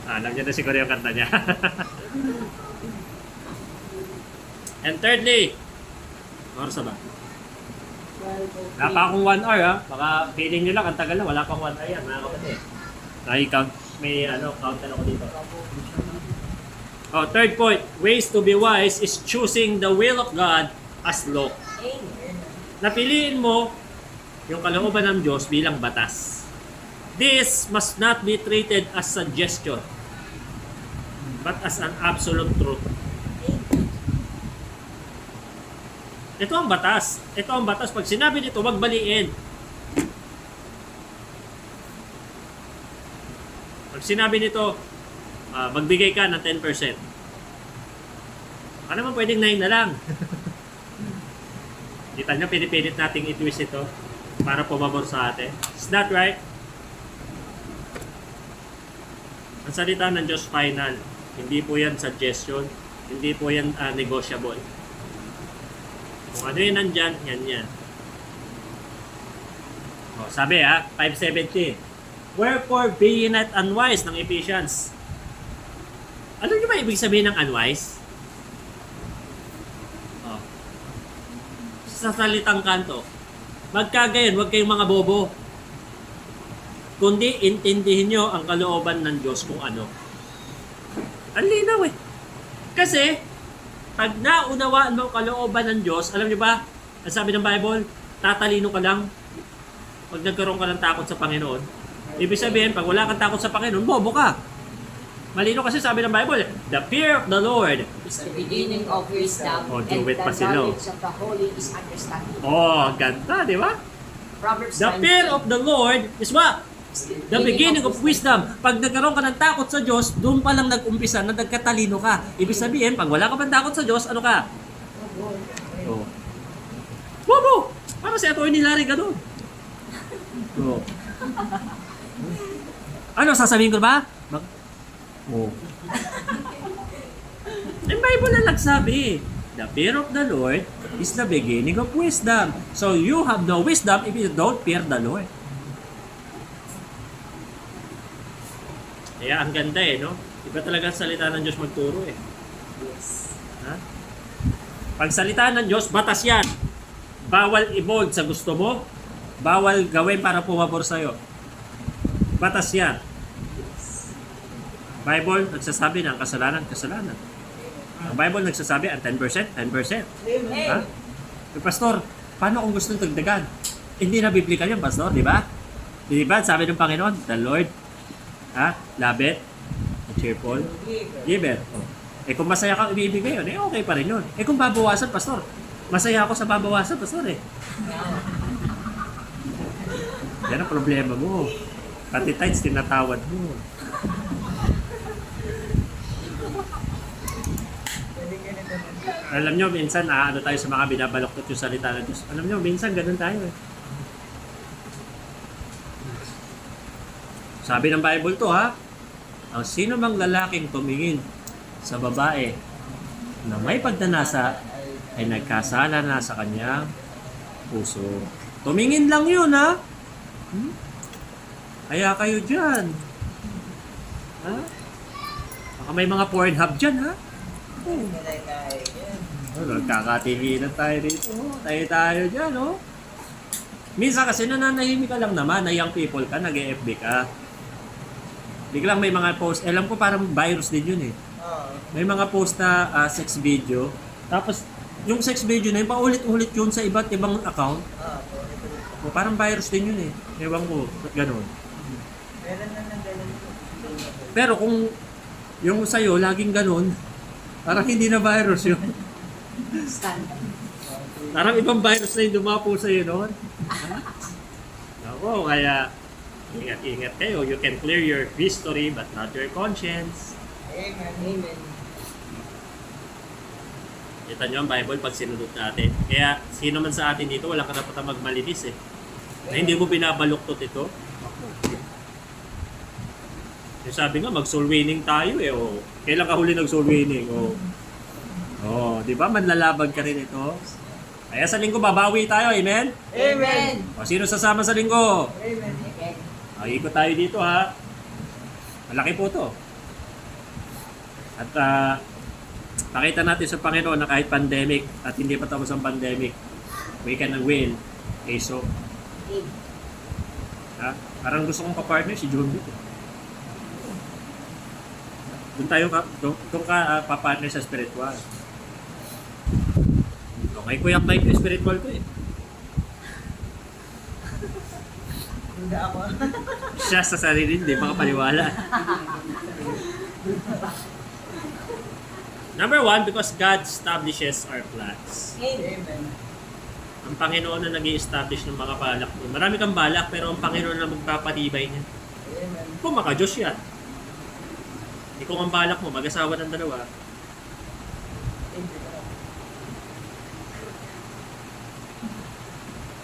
alam niya na siguro yung kanta niya. And thirdly, oras na ba? Wala pa akong 1 hour ha. Baka feeling nyo lang, ang tagal na, wala pang 1 hour yan, mga kapatid. Count, may counter ako dito. Third point, ways to be wise is choosing the will of God as law. Amen. Napiliin mo yung kalooban ng Diyos bilang batas. This must not be treated as suggestion, but as an absolute truth. Ito ang batas. Ito ang batas. Pag sinabi nito, wag baliin. Pag sinabi nito, magbigay ka ng 10%. Ano naman pwedeng 9 na lang? Kita nyo, pinipilit nating i-twist ito para pumabor sa atin. Is that right? Ang salita ng Diyos final. Hindi po yan suggestion. Hindi po yan negotiable. Kung ano yun nandyan, yan. Sabi 5:17. Wherefore be ye not unwise ng Ephesians. Ano nyo ba ibig sabihin ng unwise? Sa salitang kanto, magkagayon, huwag kayong mga bobo. Kundi intindihin nyo ang kalooban ng Diyos kung ano. Ang linaw eh. Kasi, pag naunawaan mo ang kalooban ng Diyos, alam niyo ba, ang sabi ng Bible, tatalino ka lang pag nagkaroon ka ng takot sa Panginoon. Ibig sabihin, pag wala kang takot sa Panginoon, bobo ka. Malino kasi sabi ng Bible, the fear of the Lord. Is the beginning of wisdom, Oh, and do it the pa sila. knowledge of the holy is understanding. Oh, ganda, di ba? Proverbs The 9:10. fear of the Lord is what? Is The beginning of wisdom. Pag nagkaroon ka ng takot sa Diyos, doon pa lang nag-umpisa na nagkatalino ka. Ibig sabihin, pag wala ka pang takot sa Diyos, ano ka? Oh. Bobo! Para si Atty. Larry ganun. Oh. Ano, sasabihin ko ba? Oh. Yung Bible na nagsabi, the fear of the Lord is the beginning of wisdom. So you have no wisdom if you don't fear the Lord. Kaya ang ganda eh, no? Iba talaga ang salita ng Diyos magturo eh. Yes. Ha? Pag salita ng Diyos, batas yan. Bawal i-bold sa gusto mo. Bawal gawin para pumabor sa'yo. Batas yan. Bible nagsasabi ng kasalanan, kasalanan. Ang Bible nagsasabi ang 10%, 10%. Ha? Eh, Pastor, paano kung gusto dagdagan? Hindi na biblical yan, Pastor, di ba? Di ba? Sabi ng Panginoon, the Lord, love it, cheerful, give it. Oh. Eh kung masaya kang ibibigay yun, eh okay pa rin yun. Eh kung babawasan, Pastor, masaya ako sa babawasan, Pastor eh. Yan ang problema mo. Pati tights, tinatawad mo. Alam nyo, minsan ano tayo sa mga binabaloktot yung salita ng Diyos. Alam nyo, minsan ganun tayo eh. Sabi ng Bible to ha, ang sino mang lalaking tumingin sa babae na may pagdanasa ay nagkasala na sa kanyang puso. Tumingin lang yun ha. Kaya kayo dyan. Ha? Baka may mga Pornhub dyan ha. Nagkakatinginan tayo dito. Tayo dyan oh. Minsan kasi nananahimik ka lang naman na young people ka, nag-FB ka. Biglang may mga post, alam ko parang virus din yun eh. May mga post na sex video. Tapos yung sex video na yun, paulit-ulit yun sa iba't ibang account. O parang virus din yun eh. Ewan ko, ba't ganun? Pero kung yung sa'yo laging ganun, parang hindi na virus yun. Parang ibang virus na yung dumapo sa'yo noon. Ako, kaya ingat-ingat kayo. You can clear your history but not your conscience. Amen. Kita nyo ang Bible pag sinunod natin. Kaya sino man sa atin dito, wala karapatan magmalinis eh. Na hindi mo binabaluktot ito. Yung sabi nga, mag-soul winning tayo eh. Oh. Kailan ka huli nag-soul winning? Oh, di ba? Manlalabag ka rin ito. Kaya sa linggo, babawi tayo. Amen? Amen. O, sino sasama sa linggo? Amen. Ikot tayo dito ha. Malaki po to. At pakita natin sa Panginoon na kahit pandemic at hindi pa tapos ang pandemic, we can win. So, parang gusto kong kapartner si John dito. Doon ka papartner sa spiritual. Okay, Kuya Mike, spiritual ko eh. Hindi ako. Siya sa sarili, hindi makapaniwala. Number one, because God establishes our plans. Amen. Ang Panginoon na nag-i-establish ng mga balak mo. Marami kang balak, pero ang Panginoon na magpapatibay niya. Amen. Kung maka-Diyos yan. Kung ang balak mo, mag-asawa ng dalawa,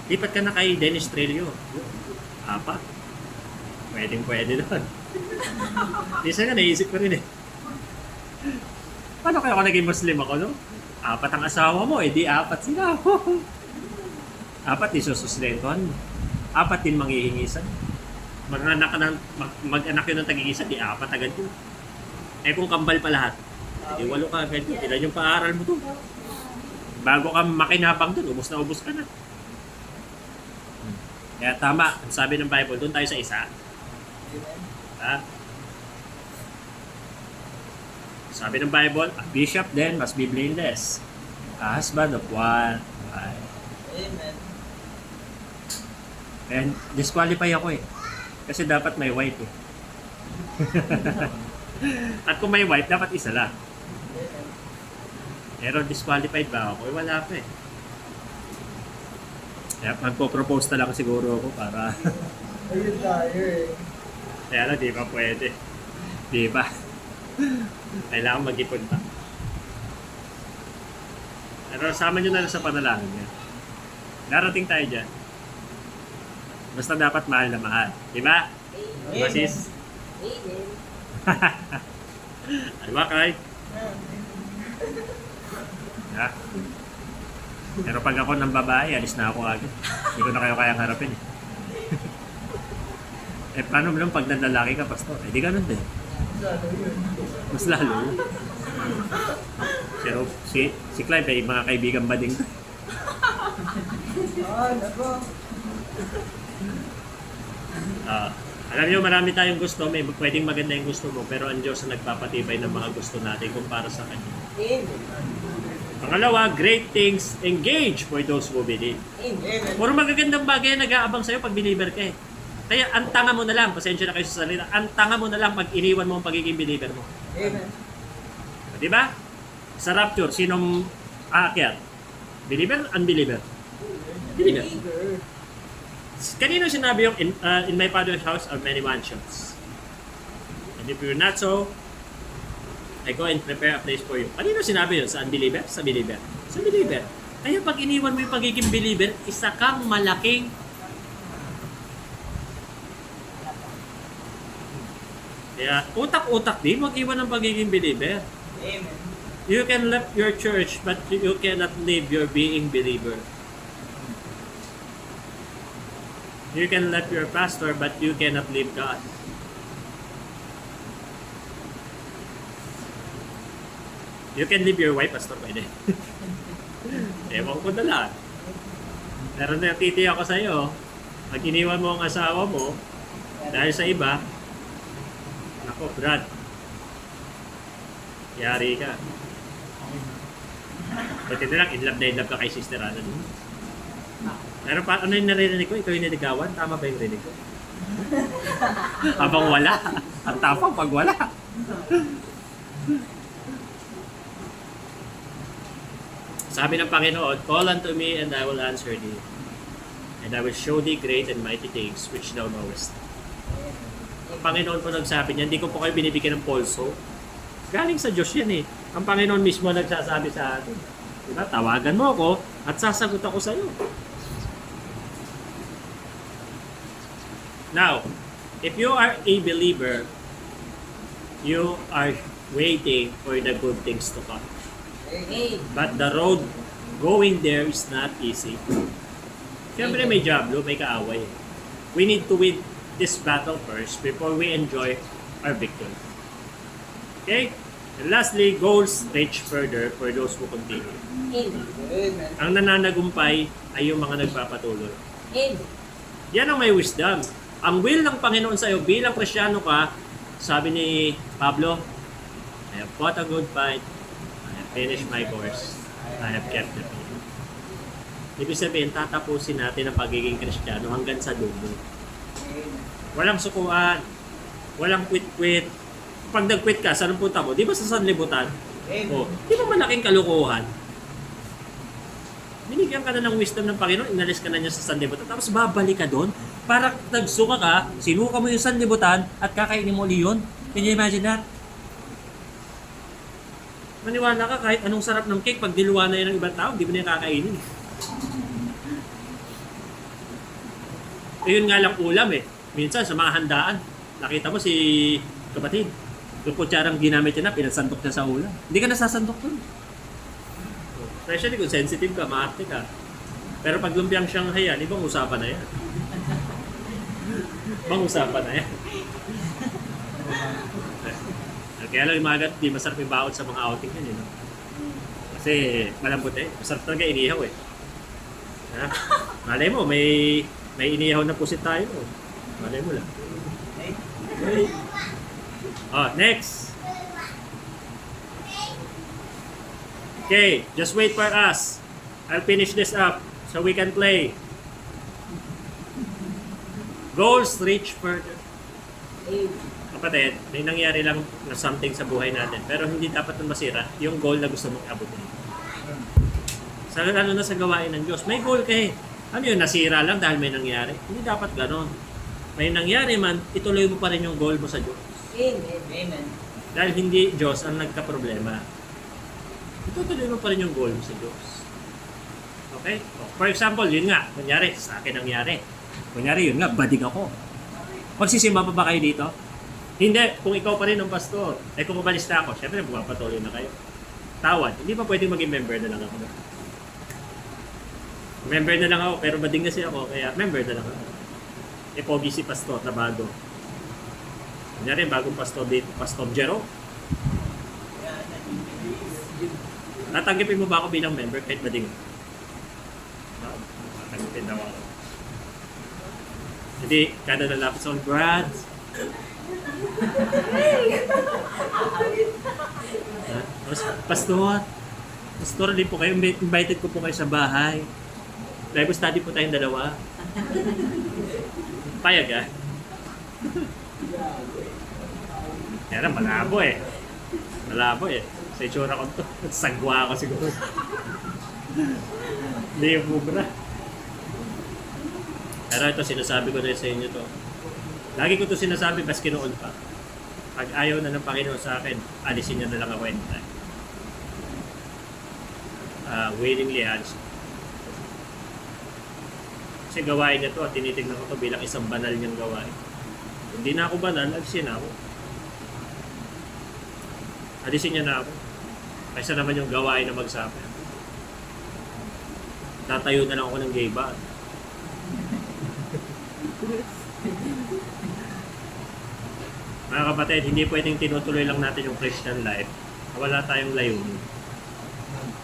lipat ka na kay Dennis Trillo. Apat. Pwede doon. Minsan nga, naisip ko rin eh. Paano kaya ako naging Muslim ako, no? Apat ang asawa mo, di apat sila. Apat isusustentuhan mo. Apat din manghihingisan. Mag-anak yun ng tag-iisa, di apat agad yun. Eh kung kambal pa lahat, di 8 ka agad yun. Ilan yung paaral mo to? Bago ka makinabang dun, ubos ka na. Kaya tama, ang sabi ng Bible, doon tayo sa isa. Ha? Sabi ng Bible, a bishop then must be blameless. A husband of one wife. Amen. And disqualify ako eh. Kasi dapat may wife eh. At kung may wife, dapat isa lang. Pero disqualified ba ako? Eh, wala pa eh. Kaya magpo-propose na lang siguro ako para... Ayun tayo eh. Kaya lang, di ba pwede? Di ba? Kailangan mag-ipon pa. Pero sama nyo na lang sa panalangin niya. Darating tayo dyan. Basta dapat mahal na mahal. Di ba? Di ba, sis? Amen. Di ba, Kai? Yeah. Pero pag ako ng babae, alis na ako agad. Hindi ko na kayo kayang harapin eh. Eh, paano mo lang pag nanlalaki ka, pastor? Eh, di ganun din. Mas lalo. Pero si Clive, eh, mga kaibigan ba din? Nako. Alam niyo, marami tayong gusto. May pwedeng maganda yung gusto mo, pero ang Diyos ang nagpapatibay ng mga gusto natin kumpara sa Kanya. Amen. Pangalawa, great things engage for those who believe. Amen. Puro magagandang bagay na nag-aabang sa'yo pag believer ka eh. Kaya ang tanga mo na lang, pasensya na kayo sa salita, ang tanga mo na lang pag iniwan mo ang pagiging believer mo. Amen. Di ba? Sa rapture, sinong aakyat? Believer? Unbeliever? Believer. Kanino sinabi yung in my father's house are many mansions? And if you're not so, I go and prepare a place for you. Kanino sinabi yun? Sa unbeliever? Sa believer? Sa believer. Kaya pag iniwan mo yung pagiging believer, isa kang malaking kaya utak-utak din, mag-iwan ng pagiging believer. Amen. You can leave your church, but you cannot leave your being believer. You can leave your pastor, but you cannot leave God. You can leave your wife, pastor, pwede. Ewan ko na lang. Pero natitiya ako sa'yo, pag iniwan mo ang asawa mo, dahil sa iba, ako, Brad, yari ka. Pati na lang, in love ka kay Sister Ana. Pero ano yung naririnig ko? Ikaw yung niligawan? Tama ba yung rinig ko? Habang wala. Ang tapang pag wala. Sabi ng Panginoon, call unto me and I will answer thee. And I will show thee great and mighty things which thou knowest. Ang Panginoon po nagsabi niya, hindi ko po kayo binibigyan ng polso. Galing sa Diyos yan eh. Ang Panginoon mismo nagsasabi sa atin. Diba? Tawagan mo ako at sasagot ako sa iyo. Now, if you are a believer, you are waiting for the good things to come. Amen. But the road going there is not easy. Siyempre may jablo, may kaaway. We need to win this battle first before we enjoy our victory. Okay? And lastly, goals reach further for those who continue. Amen. Amen. Ang nananagumpay ay yung mga nagpapatuloy. Amen. Yan ang may wisdom. Ang will ng Panginoon sa iyo bilang Kristiyano ka, sabi ni Pablo, I have fought a good fight, I have finished my course, I have kept the faith. Ibig sabihin, tatapusin natin ang pagiging Kristiyano hanggang sa dulo. Walang sukuan, walang quit-quit. Pag nag-quit ka, saan ang punta mo? Di ba sa sanlibutan? O, di ba malaking kalukuhan? Binigyan ka na ng wisdom ng Panginoon, inalis ka na niya sa sanlibutan, tapos babalik ka doon, para nagsuka ka, sinuka mo yung sanlibutan, at kakainin mo ulit yun. Can you imagine that? Maniwala ka, kahit anong sarap ng cake, pag diluwa na yun ng ibang tao, di mo na yung kakainin. Ayun nga lang ulam eh. Minsan sa mga handaan, nakita mo si kapatid, yung kutsarang ginamit niya na, pinasantok niya sa ulam. Hindi ka nasasantok doon. Especially kung sensitive ka, maarte ka. Pero pag lumpiang Shanghai yan, ibang usapan na yan. Ibang usapan na yan. Kaya lang yung mga di masarap yung baon sa mga outing yan, you know? Kasi malambot eh. Masarap talaga inihaw eh. Ha? Malay mo, may inihaw na pusit tayo. Malay mo lang. Oh, next. Okay, just wait for us. I'll finish this up so we can play. Goals reach further. Kapatid, may nangyari lang na something sa buhay natin. Pero hindi dapat na masira yung goal na gusto mong abutin. Sa ano na sa gawain ng Diyos, may goal ka eh. Ano yun, nasira lang dahil may nangyari? Hindi dapat ganon. May nangyari man, ituloy mo pa rin yung goal mo sa Diyos. Amen. Dahil hindi Diyos ang nagka-problema. Itutuloy mo pa rin yung goal mo sa Diyos. Okay? For example, yun nga, kunyari, sa akin nangyari. Kunyari, yun nga, bading ako. Magsisimba pa ba kayo dito? Hindi, kung ikaw pa rin ang pastor, kung umalis na ako, syempre patuloy na kayo. Tawad, hindi pa pwedeng maging member na lang ako. Member na lang ako, pero bading kasi ako, kaya member na lang ako. Pogi si pastor na bago. Kunyari, bagong pastor dito, Pastor Jero. Tatanggapin mo ba ako bilang member kahit bading? Tatanggapin daw ako. Hindi, kada nalapit sa Brad. Pastor, din po kayo, invited ko po kayo sa bahay. Bible study po tayong dalawa. Payag ah. Kaya malabo eh. Malabo eh. Sa itsura ko to. Sagwa ako siguro. Hindi yung bubra. Pero ito, sinasabi ko rin sa inyo to. Lagi ko to sinasabi, baski noon pa. Pag ayaw na ng Panginoon sa akin, alisin niya na lang ako anytime. Willingly alisin. Kasi gawain niya to at tinitignan ko to bilang isang banal niyang gawain. Hindi na ako banal, alisin na ako. Alisin niya na ako. Kaysa naman yung gawain na magsabi. Tatayo na lang ako ng gay bar. Mga kapatid, hindi pwedeng tinutuloy lang natin yung Christian life. Wala tayong layunin.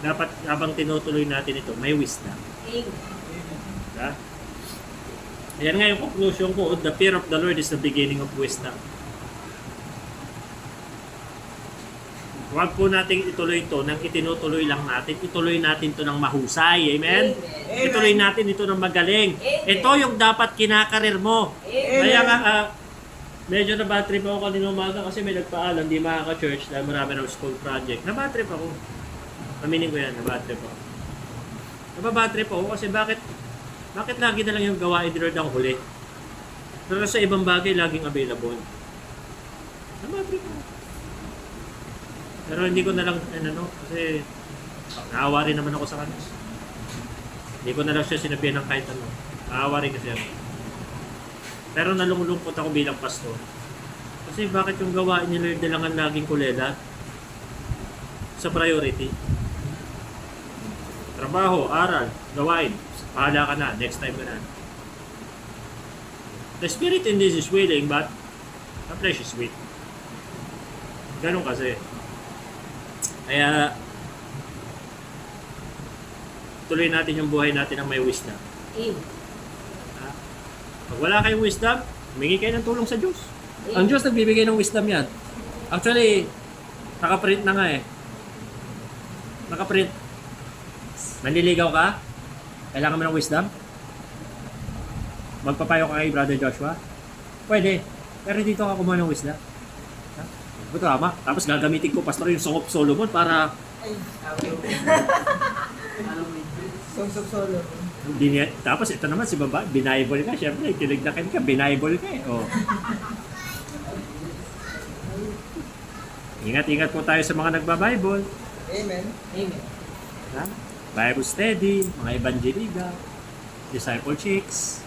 Dapat habang tinutuloy natin ito, may wisdom. Diba? Ayan nga yung conclusion ko, the fear of the Lord is the beginning of wisdom. Huwag po nating ituloy ito nang itinutuloy lang natin. Ituloy natin ito ng mahusay. Amen? Amen. Ituloy natin ito ng magaling. Amen. Ito yung dapat kinakarir mo. Amen. Kaya nga, medyo na bad trip ako kanina umaga kasi may nagpaalam, di makaka-church dahil marami ng school project. Na bad trip ako. Aminin ko yan, na bad trip ako. Nababad trip ako kasi bakit lagi na lang yung gawain ni Lord ang huli? Pero sa ibang bagay, laging available. Nababad trip ako. Pero hindi ko na lang, kasi naawa rin naman ako sa kanya. Hindi ko na lang siya sinabihan ng kahit ano. Naawa rin kasi ako. Pero nalulungkot ako bilang pastor. Kasi bakit yung gawain ni Lord na lang ang laging kulela? Sa priority. Trabaho, aral, gawain. Pahala ka na, next time ka na. The spirit in this is willing, but the flesh is weak. Ganun kasi. Kaya, tuloy natin yung buhay natin ng may wisdom. Pag wala kayong wisdom, humingi kayo ng tulong sa Diyos. Ang Diyos nagbibigay ng wisdom yan. Actually, nakaprint na nga eh. Nakaprint. Nanliligaw ka? Kailangan mo ng wisdom? Magpapayo ka kay Brother Joshua? Pwede. Pero dito ka kumuha ng wisdom. Tama. Tapos gagamitin ko, Pastor, yung Song of Solomon para... Songs of Solomon. Tapos ito naman si baba, binaibol ka. Siyempre, kinignakin ka, binaibol ka eh. Oh. Ingat-ingat po tayo sa mga nagbabible. Amen. Amen. Ha? Bible study, mga evangelida, disciple chicks.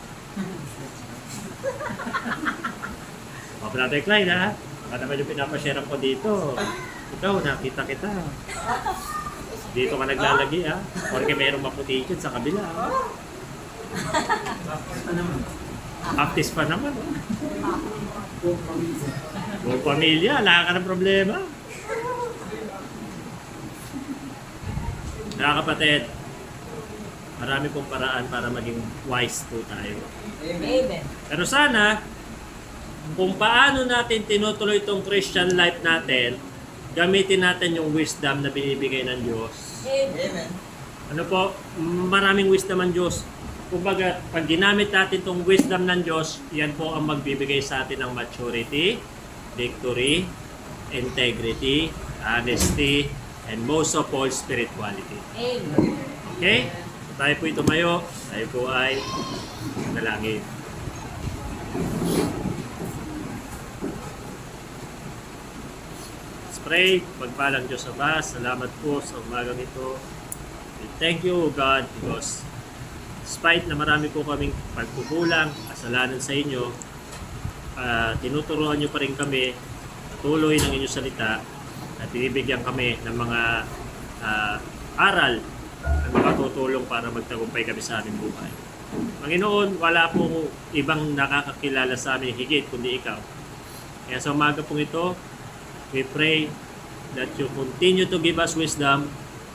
O, Brother Clyde ha? Baka naman yung pinapashare ko dito. Ikaw, nakita kita. Dito ka naglalagi ha? Porque mayroong maputi dyan sa kabila. Baptist pa naman. Buong pamilya, wala ka ng problema. Mga kapatid, marami pong paraan para maging wise po tayo. Amen. Pero sana, kung paano natin tinutuloy itong Christian life natin, gamitin natin yung wisdom na binibigay ng Diyos. Amen. Ano po, maraming wisdom ang Diyos. Kumbaga, pag ginamit natin itong wisdom ng Diyos, yan po ang magbibigay sa atin ng maturity, victory, integrity, honesty, and most of all, spirituality. Amen. Okay? Tayo po tumayo, tayo po ay nalangin. Let's pray. Pagpalang Diyos Ama, salamat po sa umagang ito. We thank you, God, because despite na marami po kaming pagkukulang, kasalanan sa inyo, tinuturuan nyo pa rin kami patuloy ng inyong salita at binibigyan kami ng mga aral na makatutulong para magtagumpay kami sa aming buhay. Panginoon, wala po ibang nakakakilala sa amin higit kundi ikaw. Kaya sa umaga pong ito, we pray that you continue to give us wisdom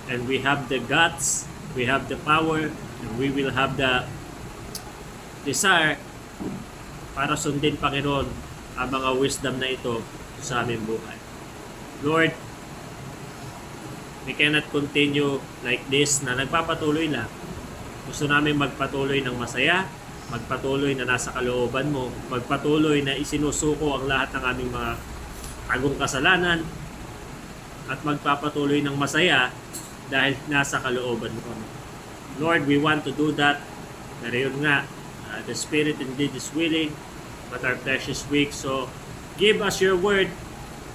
and we have the guts, we have the power, and we will have the desire para sundin, Panginoon, ang mga wisdom na ito sa aming buhay. Lord, we cannot continue like this na nagpapatuloy lang. Gusto namin magpatuloy ng masaya, magpatuloy na nasa kalooban mo, magpatuloy na isinusuko ang lahat ng aming mga agong kasalanan, at magpapatuloy ng masaya dahil nasa kalooban mo. Lord, we want to do that. Pero yun nga, the Spirit indeed is willing, but our flesh is weak. So, give us your word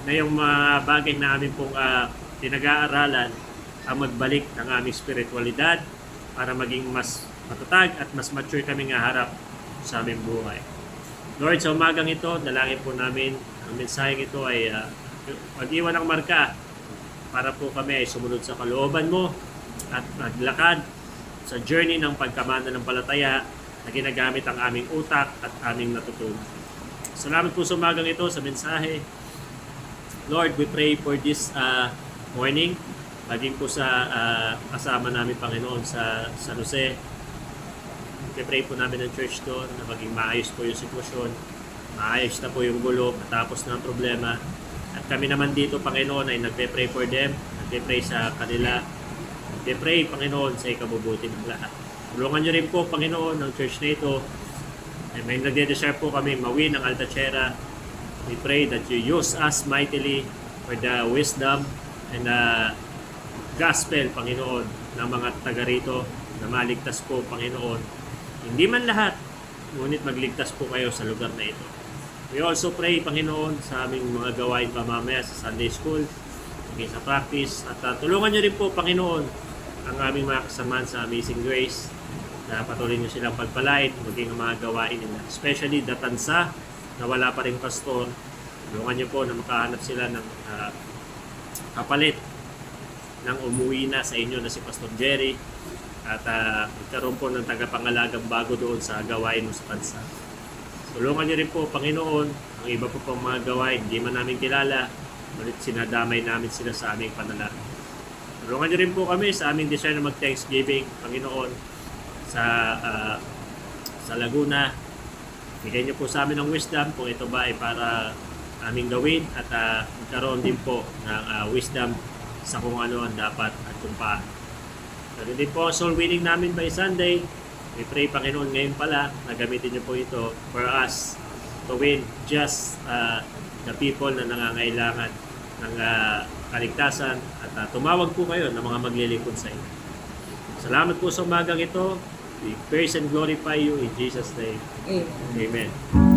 na yung mga bagay na amin pong pinag-aaralan ang magbalik ng aming spiritualidad para maging mas matatag at mas mature kami nga harap sa aming buhay. Lord, sa umagang ito, dalangin po namin ang mensaheng ito ay mag-iwan ng marka para po kami ay sumunod sa kalooban mo at maglakad sa journey ng pagkamana ng palataya na ginagamit ang aming utak at aming natutunan. Salamat po sa umagang ito sa mensahe. Lord, we pray for this morning. Maging po sa kasama namin, Panginoon, sa San Jose. We pray po namin ng church doon na maging maayos po yung sitwasyon. Maayos na po yung gulo, matapos na ang problema. At kami naman dito, Panginoon, ay nagpe-pray for them. Nagpe-pray sa kanila. Nagpe-pray, Panginoon, sa ikabubuti ng lahat. Tulungan nyo rin po, Panginoon, ng church na ito. Ay may nagde-desire po kami mawin ang Altachera. We pray that you use us mightily for the wisdom and gospel, Panginoon, ng mga taga rito na maligtas po, Panginoon. Hindi man lahat, ngunit magligtas po kayo sa lugar na ito. We also pray, Panginoon, sa aming mga gawain pamamaya sa Sunday School, maging sa practice, at tulungan nyo rin po, Panginoon, ang aming mga kasamaan sa Amazing Grace, na patuloy nyo silang pagpalain, maging ang mga gawain nila. Especially the tansa, na wala pa rin pastor. Tulungan nyo po na makahanap sila ng kapalit nang umuwi na sa inyo na si Pastor Jerry at magkaroon po ng tagapangalagang bago doon sa gawain mo sa bansa. Tulungan niyo rin po, Panginoon, ang iba po pang mga gawain, hindi man namin kilala, ulit sinadamay namin sila sa aming panalangin. Tulungan niyo rin po kami sa aming desire na mag-Thanksgiving, Panginoon, sa Laguna. Bigay niyo po sa amin ng wisdom kung ito ba ay para aming gawin at magkaroon din po ng wisdom sa kung ano ang dapat at kung paano. Pero din po ang soul winning namin by Sunday. We pray, Panginoon, ngayon pala na gamitin niyo po ito for us to win just the people na nangangailangan ng kaligtasan at tumawag po kayo ng mga maglilingkod sa inyo. Salamat po sa umagang ito. We praise and glorify you in Jesus' name. Amen. Amen.